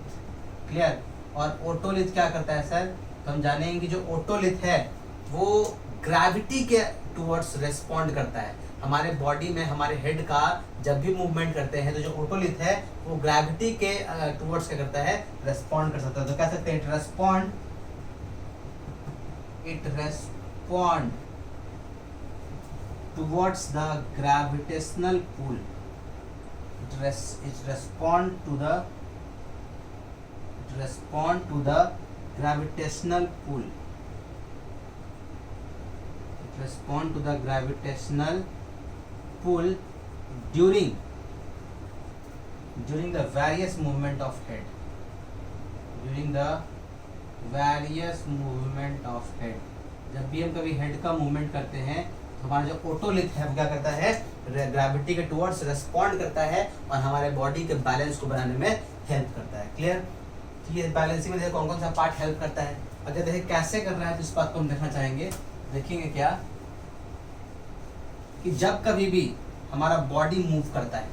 क्लियर। और ओटोलिथ क्या करता है सर, तो हम जानेंगे कि जो ओटोलिथ है वो ग्रेविटी के टुवर्ड्स रेस्पॉन्ड करता है। हमारे बॉडी में हमारे हेड का जब भी मूवमेंट करते हैं तो जो ओटोलिथ है वो ग्रेविटी के टुवर्ड्स क्या करता है, रेस्पॉन्ड कर सकता है। तो कह सकते हैं it respond towards the gravitational pull. It respond to the gravitational pull. It respond to the gravitational pull during the various movement of head. जब भी हम कभी हेड का मूवमेंट करते हैं तो हमारा जो ओटोलिथ है वो क्या करता है, ग्रेविटी के टुवर्ड्स रेस्पॉन्ड करता है और हमारे बॉडी के बैलेंस को बनाने में हेल्प करता है। क्लियर। तो ये बैलेंसिंग में देखो कौन कौन सा पार्ट हेल्प करता है। अगर देखिए कैसे कर रहा है तो इस बात को हम देखना चाहेंगे। देखेंगे क्या कि जब कभी भी हमारा बॉडी मूव करता है,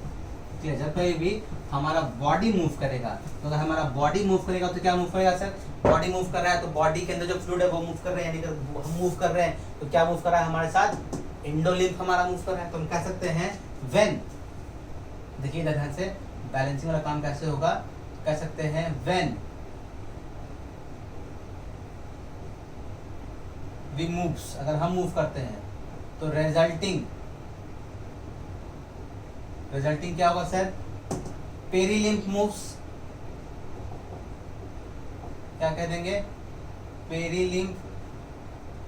क्लियर, जब कभी भी हमारा बॉडी मूव करेगा, तो अगर हमारा बॉडी मूव करेगा तो क्या मूव करेगा सर, बॉडी मूव कर रहा है तो बॉडी के अंदर जो फ्लूइड है वो मूव कर रहे हैं, यानी कि हम मूव कर रहे हैं तो क्या मूव कर रहा है हमारे साथ, इंडोलिम्फ हमारा मूव कर रहा है। तो हम कह सकते हैं व्हेन, देखिए ध्यान से बैलेंसिंग वाला काम कैसे होगा, कह सकते हैं व्हेन वी मूव्स, अगर हम मूव करते हैं तो रिजल्टिंग क्या होगा सर, पेरीलिम्फ मूव्स। क्या कह देंगे, पेरीलिम्फ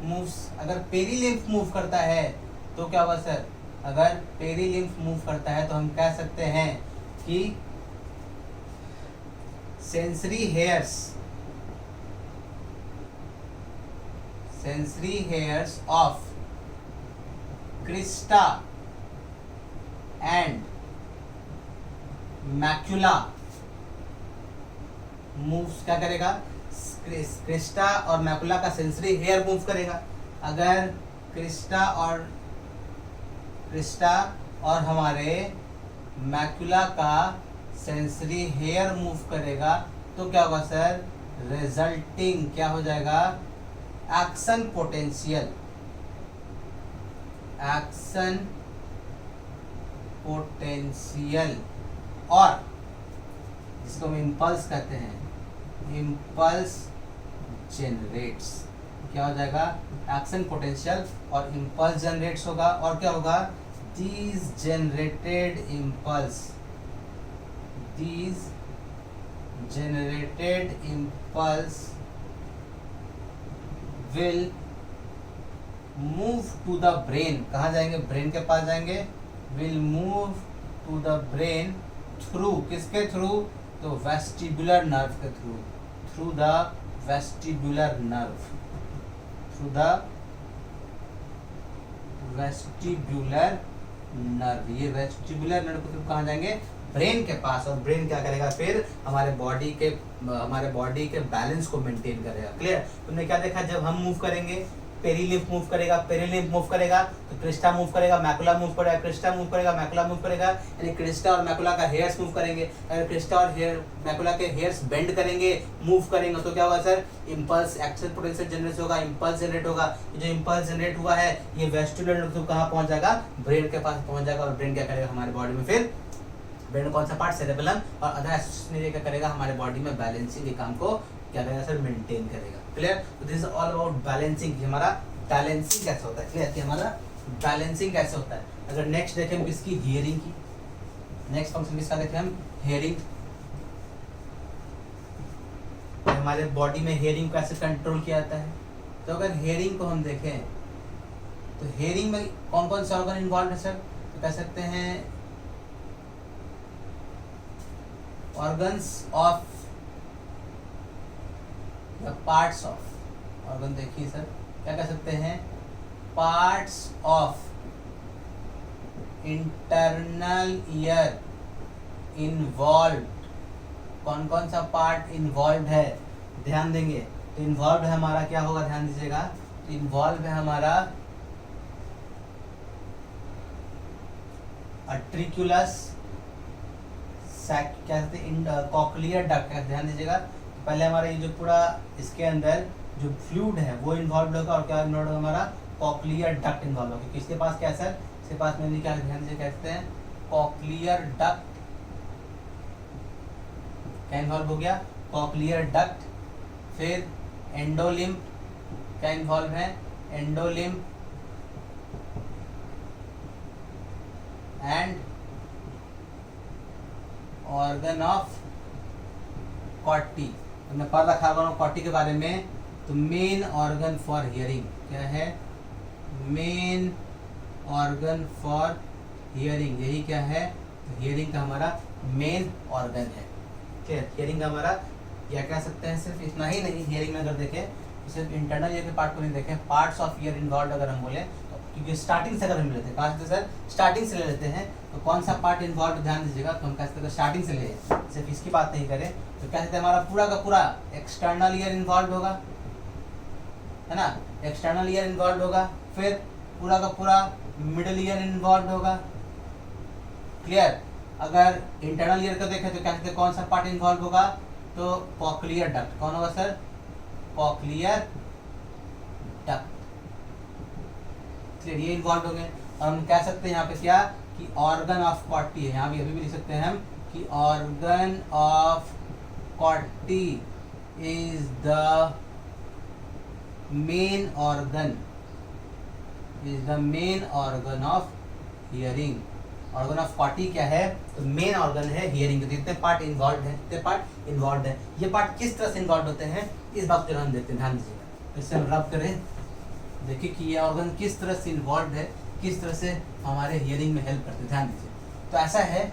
मूव्स। अगर पेरीलिम्फ मूव करता है तो क्या होगा सर, अगर पेरीलिम्फ मूव करता है तो हम कह सकते हैं कि sensory hairs of Crysta and macula moves. क्या करेगा, क्रिस्टा और मैकुला का सेंसरी हेयर मूव करेगा। अगर क्रिस्टा और हमारे मैकुला का सेंसरी हेयर मूव करेगा तो क्या होगा सर, रिजल्टिंग क्या हो जाएगा, एक्शन पोटेंशियल और जिसको हम इम्पल्स कहते हैं, इम्पल्स जनरेट्स। क्या हो जाएगा, एक्शन पोटेंशियल और इम्पल्स जनरेट्स होगा। और क्या होगा, these generated impulse will move to the brain. कहाँ जाएंगे, ब्रेन के पास जाएंगे। Will move to the brain through, किसके थ्रू, तो वेस्टिबुलर नर्व के थ्रू द वेस्टिबुलर नर्व, ये वेस्टिबुलर नर्व के थ्रू कहाँ जाएंगे, ब्रेन के पास। और ब्रेन क्या करेगा, फिर हमारे बॉडी के बैलेंस को मेंटेन करेगा। क्लियर। तुमने क्या देखा, जब हम मूव करेंगे पेरीलिम्फ मूव करेगा तो क्रिस्टा मूव करेगा, मैकुला मूव करेगा, क्रिस्टा मूव करेगा, मैकुला मूव करेगा, यानी क्रिस्टा और मैकुला का हेयर्स मूव करेंगे। अगर क्रिस्टा और मैकुला के हेयर्स बेंड करेंगे, मूव करेंगे तो क्या होगा sir, impulse, action potential generate होगा, इम्पल्स जनरेट होगा। जो इम्पल्स जनरेट हुआ है ये वेस्टिबुलर नर्व कहाँ पहुंच जाएगा, ब्रेन के पास पहुंच जाएगा। और ब्रेन क्या करेगा हमारे बॉडी में, फिर ब्रेन कौन सा पार्ट, सेरेबेलम और अदर एरिया क्या करेगा, हमारे बॉडी में बैलेंसिंग के काम को क्या करेगा सर, मेंटेन करेगा। क्लियर। तो this is all about balancing. हमारा बैलेंसिंग कैसे होता है, क्लियर, कि हमारा बैलेंसिंग कैसे होता है। अगर नेक्स्ट देखें हम किसकी, हियरिंग की। नेक्स्ट फंक्शन किसका देखें हम, हियरिंग। हमारे बॉडी में हियरिंग कैसे कंट्रोल किया जाता है। तो अगर हियरिंग को हम देखें तो हियरिंग में कौन कौन से ऑर्गन इन्वॉल्व है सर, तो तो कह सकते हैं ऑर्गन्स ऑफ या पार्ट्स ऑफ, ऑर्गन देखिए सर क्या कह सकते हैं, parts of internal ear involve. कौन कौन सा पार्ट इन्वॉल्व है, ध्यान देंगे। तो इन्वॉल्व है हमारा, क्या होगा ध्यान दीजिएगा, तो इन्वॉल्व है हमारा अट्रिक्युलस, क्या कहते हैं, कॉक्लियर डक्ट, ध्यान दीजिएगा। तो पहले हमारा ये जो पूरा इसके अंदर जो फ्लूइड है वो इन्वॉल्व होगा, और क्या इन्वॉल्व होगा हमारा, कॉक्लियर डक्ट इन्वॉल्व होगा। किसके पास क्या सर, इसके पास में क्या, ध्यान दीजिए, कहते हैं कॉक्लियर डक्ट, क्या इन्वॉल्व हो गया, कॉक्लियर डक्ट। फिर एंडोलिम्फ, क्या इन्वॉल्व है, एंडोलिम्फ एंड ऑर्गन ऑफ कॉटी। हमने पढ़ रखा होगा कॉटी के बारे में। तो मेन ऑर्गन फॉर हियरिंग क्या है, मेन ऑर्गन फॉर हियरिंग, यही क्या है, तो हियरिंग का हमारा मेन ऑर्गन है। क्लियर, हियरिंग का हमारा, या कह सकते हैं सिर्फ इतना ही नहीं, हियरिंग में अगर देखें तो सिर्फ इंटरनल ईयर के पार्ट को नहीं देखें, पार्ट्स ऑफ ईयर इन्वॉल्व अगर हम बोले तो, क्योंकि स्टार्टिंग से अगर हम लेते हैं, कहाँ से सर, स्टार्टिंग से ले लेते हैं, तो कौन सा पार्ट इन्वॉल्व, ध्यान दीजिएगा। तो हम कह सकते हैं स्टार्टिंग से ले, सिर्फ इसकी बात नहीं करें तो कह सकते हैं हमारा पूरा का पूरा एक्सटर्नल ईयर इन्वॉल्व होगा, है ना, एक्सटर्नल ईयर इन्वॉल्व होगा। फिर पूरा का पूरा मिडिल ईयर इन्वॉल्व होगा। क्लियर, अगर इंटरनल ईयर को देखें तो कह सकते हैं कौन सा पार्ट इन्वॉल्व होगा, तो कॉक्लियर डक्ट, कौन होगा सर, कॉक्लियर डक्ट। क्लियर, ये इन्वॉल्व हो गए। और हम कह सकते हैं यहाँ पे क्या, कि ऑर्गन ऑफ कॉटी है, यहाँ भी अभी भी लिख सकते हैं हम कि organ of कॉटी is the main organ, is the main organ of hearing. Organ of कॉटी क्या है, तो मेन ऑर्गन है हियरिंग। तो इतने पार्ट इन्वॉल्व है, इतने पार्ट इन्वॉल्व है। ये पार्ट किस तरह से इन्वॉल्व होते हैं, इस बात को हम देखते हैं, ध्यान दीजिएगा। इससे हम रब करें, देखिए कि ये ऑर्गन किस तरह से इन्वॉल्व है, किस तरह से हमारे हियरिंग में हेल्प करते हैं, ध्यान दीजिए। तो ऐसा है,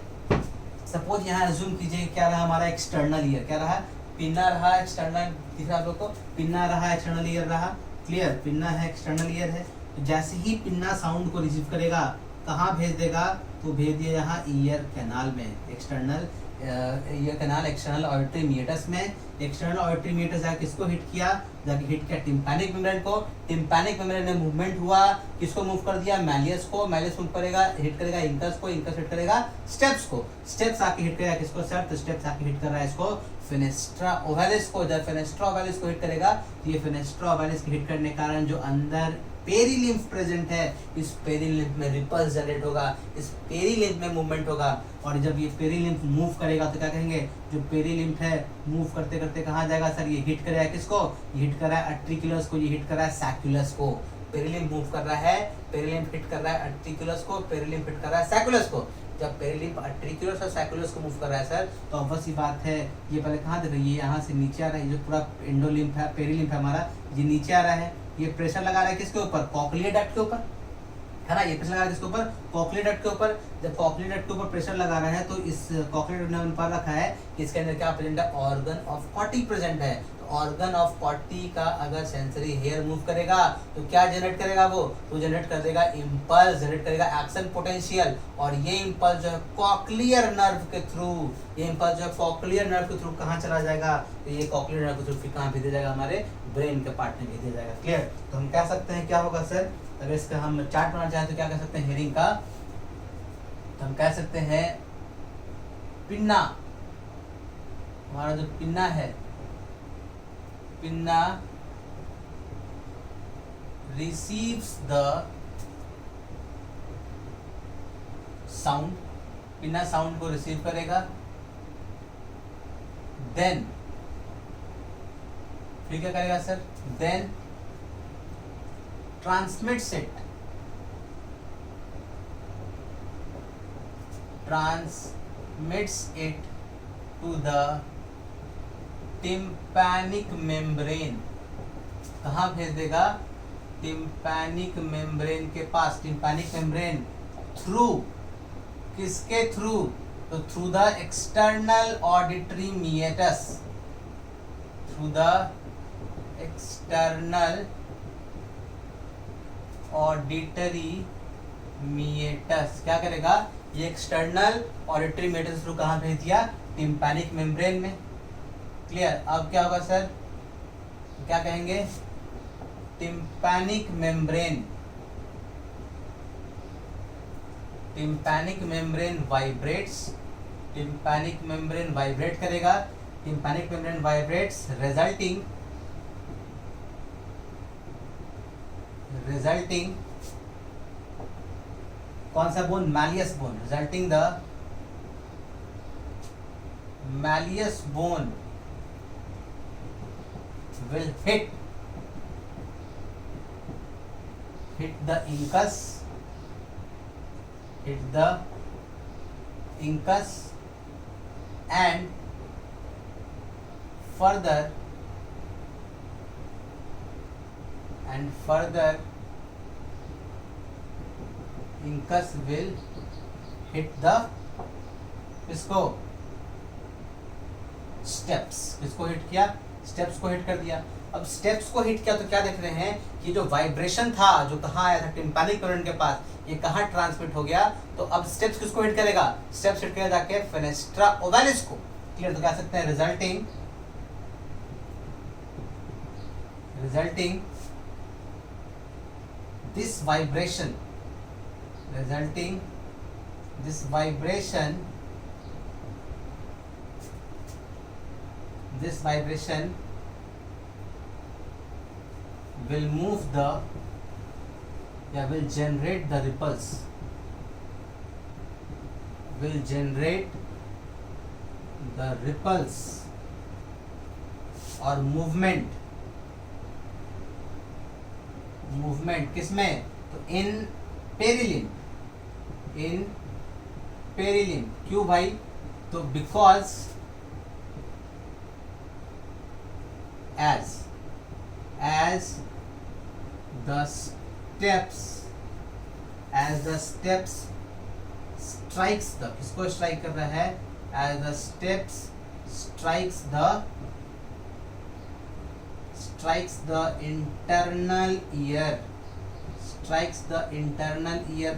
सपोज यहाँ एज्यूम कीजिए क्या रहा हमारा एक्सटर्नल ईयर, क्या रहा, पिन्ना रहा, एक्सटर्नल दिख रहा आप लोग को, पिन्ना रहा, एक्सटर्नल ईयर रहा। क्लियर, पिन्ना है, एक्सटर्नल ईयर है। तो जैसे ही पिन्ना साउंड को रिसीव करेगा, कहाँ भेज देगा, तो भेज दिया यहाँ ईयर कैनाल में, external ear canal, external auditory meatus में। एक्सटर्नल ऑडिटरी मीटस जाके किसको हिट किया, जाके हिट किया टिम्पैनिक मेम्ब्रेन को। टिम्पैनिक मेम्ब्रेन में मूवमेंट हुआ, किसको मूव कर दिया, मैलियस को। मैलियस मूव करेगा, हिट करेगा इंकस को, इंकस हिट करेगा स्टेप्स को, स्टेप्स आके हिट करेगा किसको सर, तो स्टेप्स आके हिट कर रहा है इसको फेनेस्ट्रा ओवैलिस को। जब फेनेस्ट्रा ओवैलिस को हिट करेगा तो ये फेनेस्ट्रा ओवैलिस को हिट करने के कारण जो अंदर पेरीलिम्फ प्रेजेंट है, इस पेरीलिम्फ में रिपल्स जनरेट होगा, इस पेरीलिम्फ में मूवमेंट होगा। और जब ये पेरीलिम्फ मूव करेगा तो क्या कहेंगे, जो पेरीलिम्फ है मूव करते करते कहाँ जाएगा सर, ये हिट करेगा किसको, ये हिट कर रहा है अट्रिक्युलस को, ये हिट कर रहा है सैक्युलस को। पेरीलिम्फ मूव कर रहा है, पेरीलिम्फ हिट कर रहा है अट्रिक्युलस को, पेरीलिम्फ हिट कर रहा है सैक्युलस को। जब पेरीलिम्फ अट्रिक्युलस और सैक्युलस को मूव कर रहा है सर, तो ऑब्वियस सी बात है, ये पहले कहाँ देख रही है, यहाँ से नीचे आ रहा है, जो पूरा एंडोलिम्फ है, पेरीलिम्फ है हमारा, ये नीचे आ रहा है। ये प्रेशर लगा रहा है किसके ऊपर, कॉक्लियर डक्ट के ऊपर, है ना, ये प्रेशर लगा रहा है किसके ऊपर, कॉक्लियर डक्ट के ऊपर। जब कॉक्लियर डक्ट के ऊपर प्रेशर लगा रहा है तो इस कॉक्लियर डक्ट ने पर रखा है कि इसके अंदर क्या प्रेजेंट है, ऑर्गन ऑफ कॉटी प्रेजेंट है। तो ऑर्गन ऑफ कॉटी का अगर सेंसरी हेयर मूव करेगा तो क्या जनरेट करेगा वो, तो जनरेट कर देगा इम्पल्स, जनरेट करेगा एक्शन पोटेंशियल। और ये इम्पल्स जो है कॉक्लियर नर्व के थ्रू, ये इम्पल्स जो है कॉक्लियर नर्व के थ्रू कहाँ चला जाएगा, तो ये कॉक्लियर नर्व के थ्रू फिर कहाँ भेजा जाएगा, हमारे ब्रेन के पार्ट में भेजा जाएगा। क्लियर, तो हम कह सकते हैं क्या होगा सर, अगर इसका हम चार्ट बनाना चाहें तो क्या कह सकते हैं हियरिंग का, तो हम कह सकते हैं पिन्ना, हमारा जो पिन्ना है, pinna receives the sound, pinna sound को रिसीव करेगा, देन फिर क्या करेगा sir, then transmits it, transmits it to the tympanic membrane। कहाँ भेज देगा, टिम्पैनिक मेम्ब्रेन के पास। टिम्पैनिक मेम्ब्रेन थ्रू किसके थ्रू? तो through the external auditory meatus, through the external auditory meatus. क्या करेगा ये एक्सटर्नल ऑडिटरी मीएटस थ्रू? कहाँ भेज दिया? टिम्पैनिक मेम्ब्रेन में। क्लियर? अब क्या होगा सर? क्या कहेंगे? Tympanic membrane, tympanic membrane vibrates, tympanic membrane vibrate करेगा, टिम्पैनिक मेम्ब्रेन वाइब्रेट्स रिजल्टिंग कौन सा bone? Malleus bone, resulting the malleus bone will hit the incus, hit the incus and further incus will hit the इसको स्टेप्स। किसको हिट किया? स्टेप्स को हिट कर दिया। अब स्टेप्स को हिट किया तो क्या देख रहे हैं कि जो वाइब्रेशन था जो कहाँ आया था? टिम्पैनिक मेम्ब्रेन के पास, ये कहाँ ट्रांसमिट हो गया? तो अब स्टेप्स किसको हिट करेगा? स्टेप्स हिट करेगा जाके फेनेस्ट्रा ओवैलिस को। क्लियर? तो कह सकते हैं resulting this vibration will move the will generate the ripples, और मूवमेंट किसमें? तो इन पेरिलिम। क्यों भाई? तो because as the steps strikes the, किसको स्ट्राइक कर रहा है? as the steps strikes the internal ear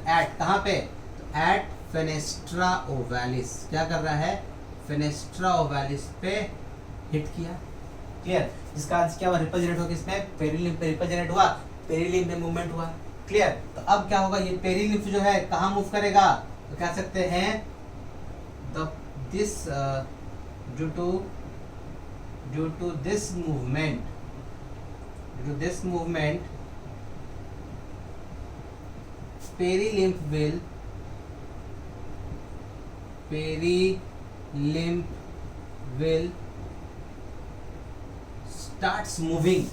at कहाँ पे? तो at fenestra ovalis। क्या कर रहा है? fenestra ovalis पे हिट किया। क्लियर? जिसका आंसर क्या हुआ? रिपल जनरेट होगा। किसमें? पेरिलिम्फ पे रिपल जनरेट हुआ, पेरिलिम्फ में मूवमेंट हुआ। क्लियर? तो अब क्या होगा? ये पेरिलिम्फ जो है कहाँ मूव करेगा? तो कह सकते हैं due to this movement perilymph will starts moving।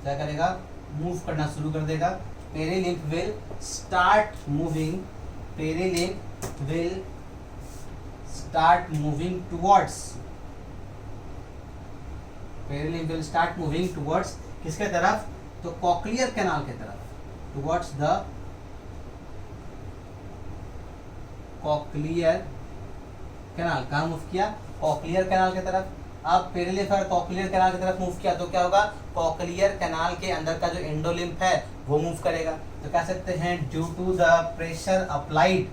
क्या करेगा? मूव करना शुरू कर देगा। Perilymph will start moving towards किसके तरफ? तो कॉक्लियर कैनाल के तरफ, towards the कॉक्लियर कैनाल। कहाँ मूव किया? कॉक्लियर कैनाल के तरफ। अब पेरिलिम्फ और कॉक्लियर कैनाल की तरफ मूव किया तो क्या होगा? कॉक्लियर कैनाल के अंदर का जो एंडोलिम्फ है वो मूव करेगा। तो कह सकते हैं due to the pressure applied,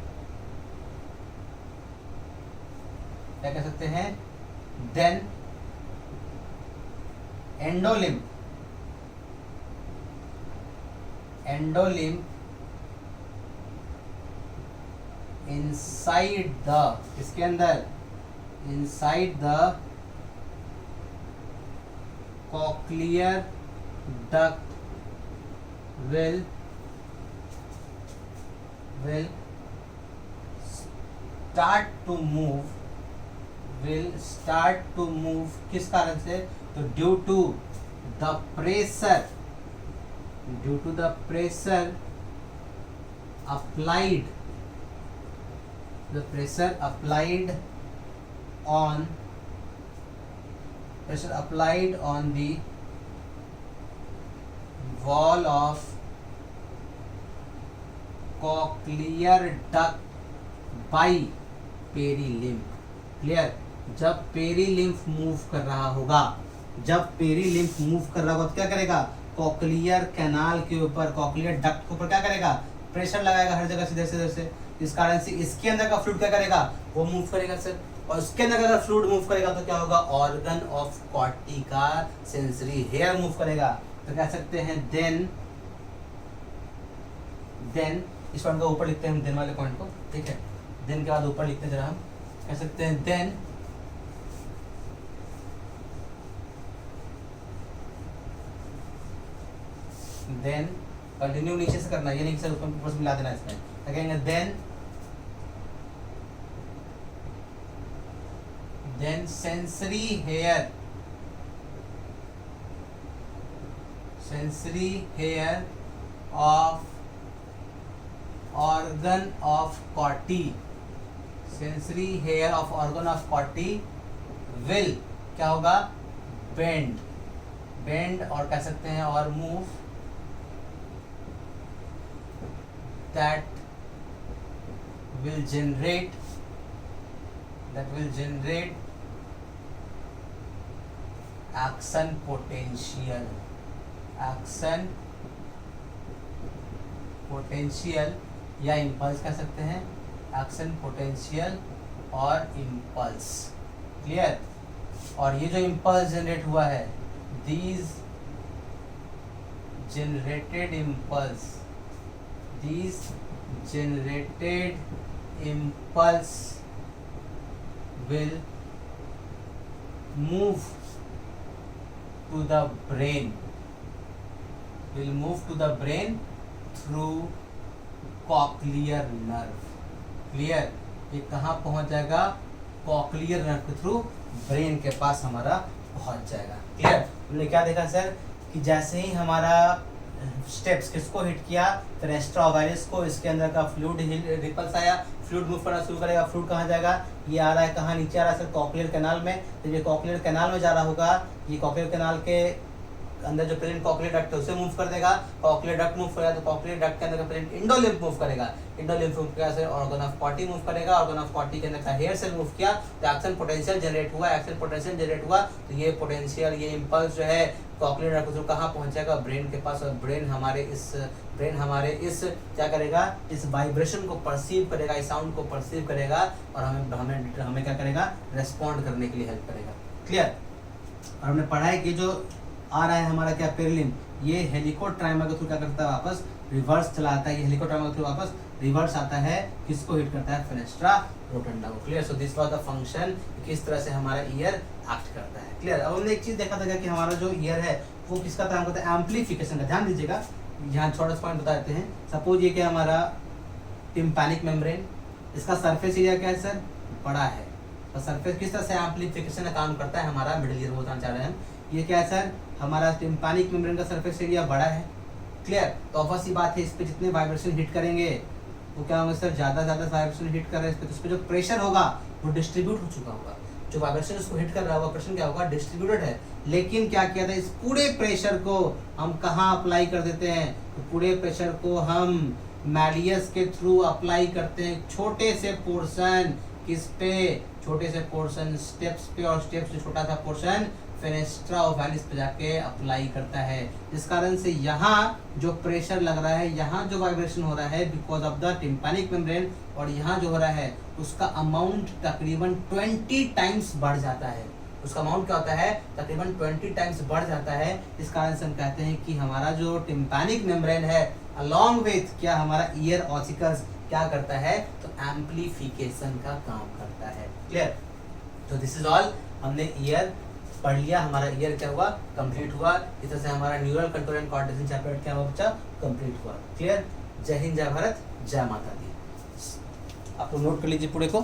क्या कह सकते हैं? देन एंडोलिम्फ इनसाइड द, इसके अंदर? Inside the cochlear duct will start to move किस कारण से? तो due to the pressure applied on the wall of cochlear duct by perilymph. Clear? जब पेरीलिम्फ मूव कर रहा होगा, जब पेरीलिम्फ मूव कर रहा होगा तो क्या करेगा? कॉकलियर कैनाल के ऊपर, कॉकलियर डक्ट के ऊपर क्या करेगा? प्रेशर लगाएगा हर जगह से। इस कारण से इसके अंदर का फ्लूइड क्या करेगा? वो मूव करेगा सर। और उसके अंदर अगर फ्लूइड मूव करेगा तो क्या होगा? ऑर्गन ऑफ कॉटी का सेंसरी हेयर मूव करेगा। तो कह सकते हैं देन इस पॉइंट को ऊपर लिखते हैं हम, देन वाले पॉइंट को, ठीक है। देन के बाद ऊपर लिखते हैं जरा, हम कह सकते हैं देन कंटिन्यू नीचे से करना, ये नहीं सर ऊपर से मिला देना इसमें। कहेंगे then sensory hair of organ of Corti, sensory hair of organ of Corti will क्या होगा? bend और कह सकते हैं और move that will generate action potential या इम्पल्स कह सकते हैं, एक्शन पोटेंशियल और इम्पल्स। क्लियर? और ये जो इम्पल्स जनरेट हुआ है, these generated impulse will move to the brain through cochlear nerve. Clear? ये कहाँ पहुंच जाएगा? कॉक्लियर नर्व के थ्रू ब्रेन के पास हमारा पहुंच जाएगा। क्लियर? हमने क्या देखा सर कि जैसे ही हमारा स्टेप्स किसको हिट किया? फेनेस्ट्रा ओवैलिस को, इसके अंदर का फ्लूइड रिपल्स आया, फ्लूइड मूव करना शुरू करेगा। फ्लूइड कहाँ जाएगा? ये आ रहा है कहाँ? नीचे आ रहा है सर, कॉक्लियर कैनाल में। तो ये कॉक्लियर कैनाल में जा रहा होगा, ये कॉक्लियर कैनाल के अंदर जो प्रेजेंट कॉक्लियर डक्ट है उसे मूव कर देगा। कॉक्लियर डक्ट मूव करेगा तो कॉक्लियर डक्ट के अंदर का प्रेजेंट इंडोलिम्फ मूव करेगा। इंडोलिम्फ मूव किया से ऑर्गन ऑफ कॉटी मूव करेगा। ऑर्गन ऑफ कॉटी के अंदर का हेयर सेल मूव किया तो एक्शन पोटेंशियल जनरेट हुआ। तो ये पोटेंशियल, ये इंपल्स जो है कॉक्लियर डक्ट के थ्रू कहाँ पहुंचेगा? ब्रेन के पास। और ब्रेन हमारे इस क्या करेगा? इस वाइब्रेशन को परसीव करेगा, इस साउंड को परसीव करेगा और हमें क्या करेगा? रेस्पॉन्ड करने के लिए हेल्प करेगा। क्लियर? और हमने पढ़ा है कि जो आ रहा है हमारा क्या? पेरिलिम्फ, ये हेलिकोट्राइमा के थ्रू क्या करता है? वापस रिवर्स चलाता है। ये हेलिकोट्राइमा के थ्रू वापस रिवर्स आता है, किसको हिट करता है? फेनेस्ट्रा रोटंडा को। Clear? So this was the function, किस तरह से हमारा ईयर एक्ट करता है। क्लियर? अब हमने एक चीज देखा था कि हमारा जो ईयर है वो किसका काम करता है? एम्प्लीफिकेशन का। ध्यान दीजिएगा, यहाँ छोटा सा पॉइंट बता देते हैं। सपोज ये क्या हमारा टिम्पैनिक मेम्ब्रेन, इसका सरफेस एरिया क्या है सर? बड़ा है। तो सरफेस किस तरह से एम्प्लीफिकेशन का काम करता है? हमारा मिडिल ईयर बताना चाह रहे हैं हम। ये क्या है सर? हमारा टिम्पैनिक मेम्ब्रेन का सरफेस एरिया बड़ा है। क्लियर? तो ऑब्वियस सी बात है, इस पे जितने वाइब्रेशन हिट करेंगे वो क्या होंगे सर? ज़्यादा वाइब्रेशन हिट कर रहे हैं इस पे जो प्रेशर होगा वो डिस्ट्रीब्यूट हो चुका होगा। जो वाइब्रेशन इसको हिट कर रहा होगा, प्रेशर क्या होगा? डिस्ट्रीब्यूटेड है। लेकिन क्या किया था? इस पूरे प्रेशर को हम कहाँ अप्लाई कर देते हैं? तो पूरे प्रेशर को हम मैलियस के थ्रू अप्लाई करते हैं छोटे से पोर्शन। किस पे? छोटे से पोर्शन स्टेप्स पे, और स्टेप्स से छोटा सा पोर्शन फेनेस्ट्रा ओवैलिस पे जाके अप्लाई करता है। जिस कारण से यहाँ जो प्रेशर लग रहा है, यहाँ जो वाइब्रेशन हो रहा है because of the tympanic membrane, और यहाँ जो हो रहा है उसका अमाउंट तकरीबन 20 टाइम्स बढ़ जाता है। उसका अमाउंट क्या होता है? तकरीबन 20 टाइम्स बढ़ जाता है। इस कारण से हम कहते हैं कि हमारा जो टिम्पैनिक मेम्ब्रेन है अलॉन्ग विथ क्या हमारा ईयर ऑसिकल्स क्या करता है? तो एम्प्लीफिकेशन का काम करता है। क्लियर? तो दिस इज ऑल, हमने ईयर पढ़ लिया। हमारा ईयर क्या हुआ? कंप्लीट हुआ। इस तरह से हमारा neural control and coordination chapter क्या हुआ बच्चा? कंप्लीट हुआ। क्लियर? जय हिंद, जय भारत, जय माता दी। आप लोग नोट कर लीजिए पूरे को।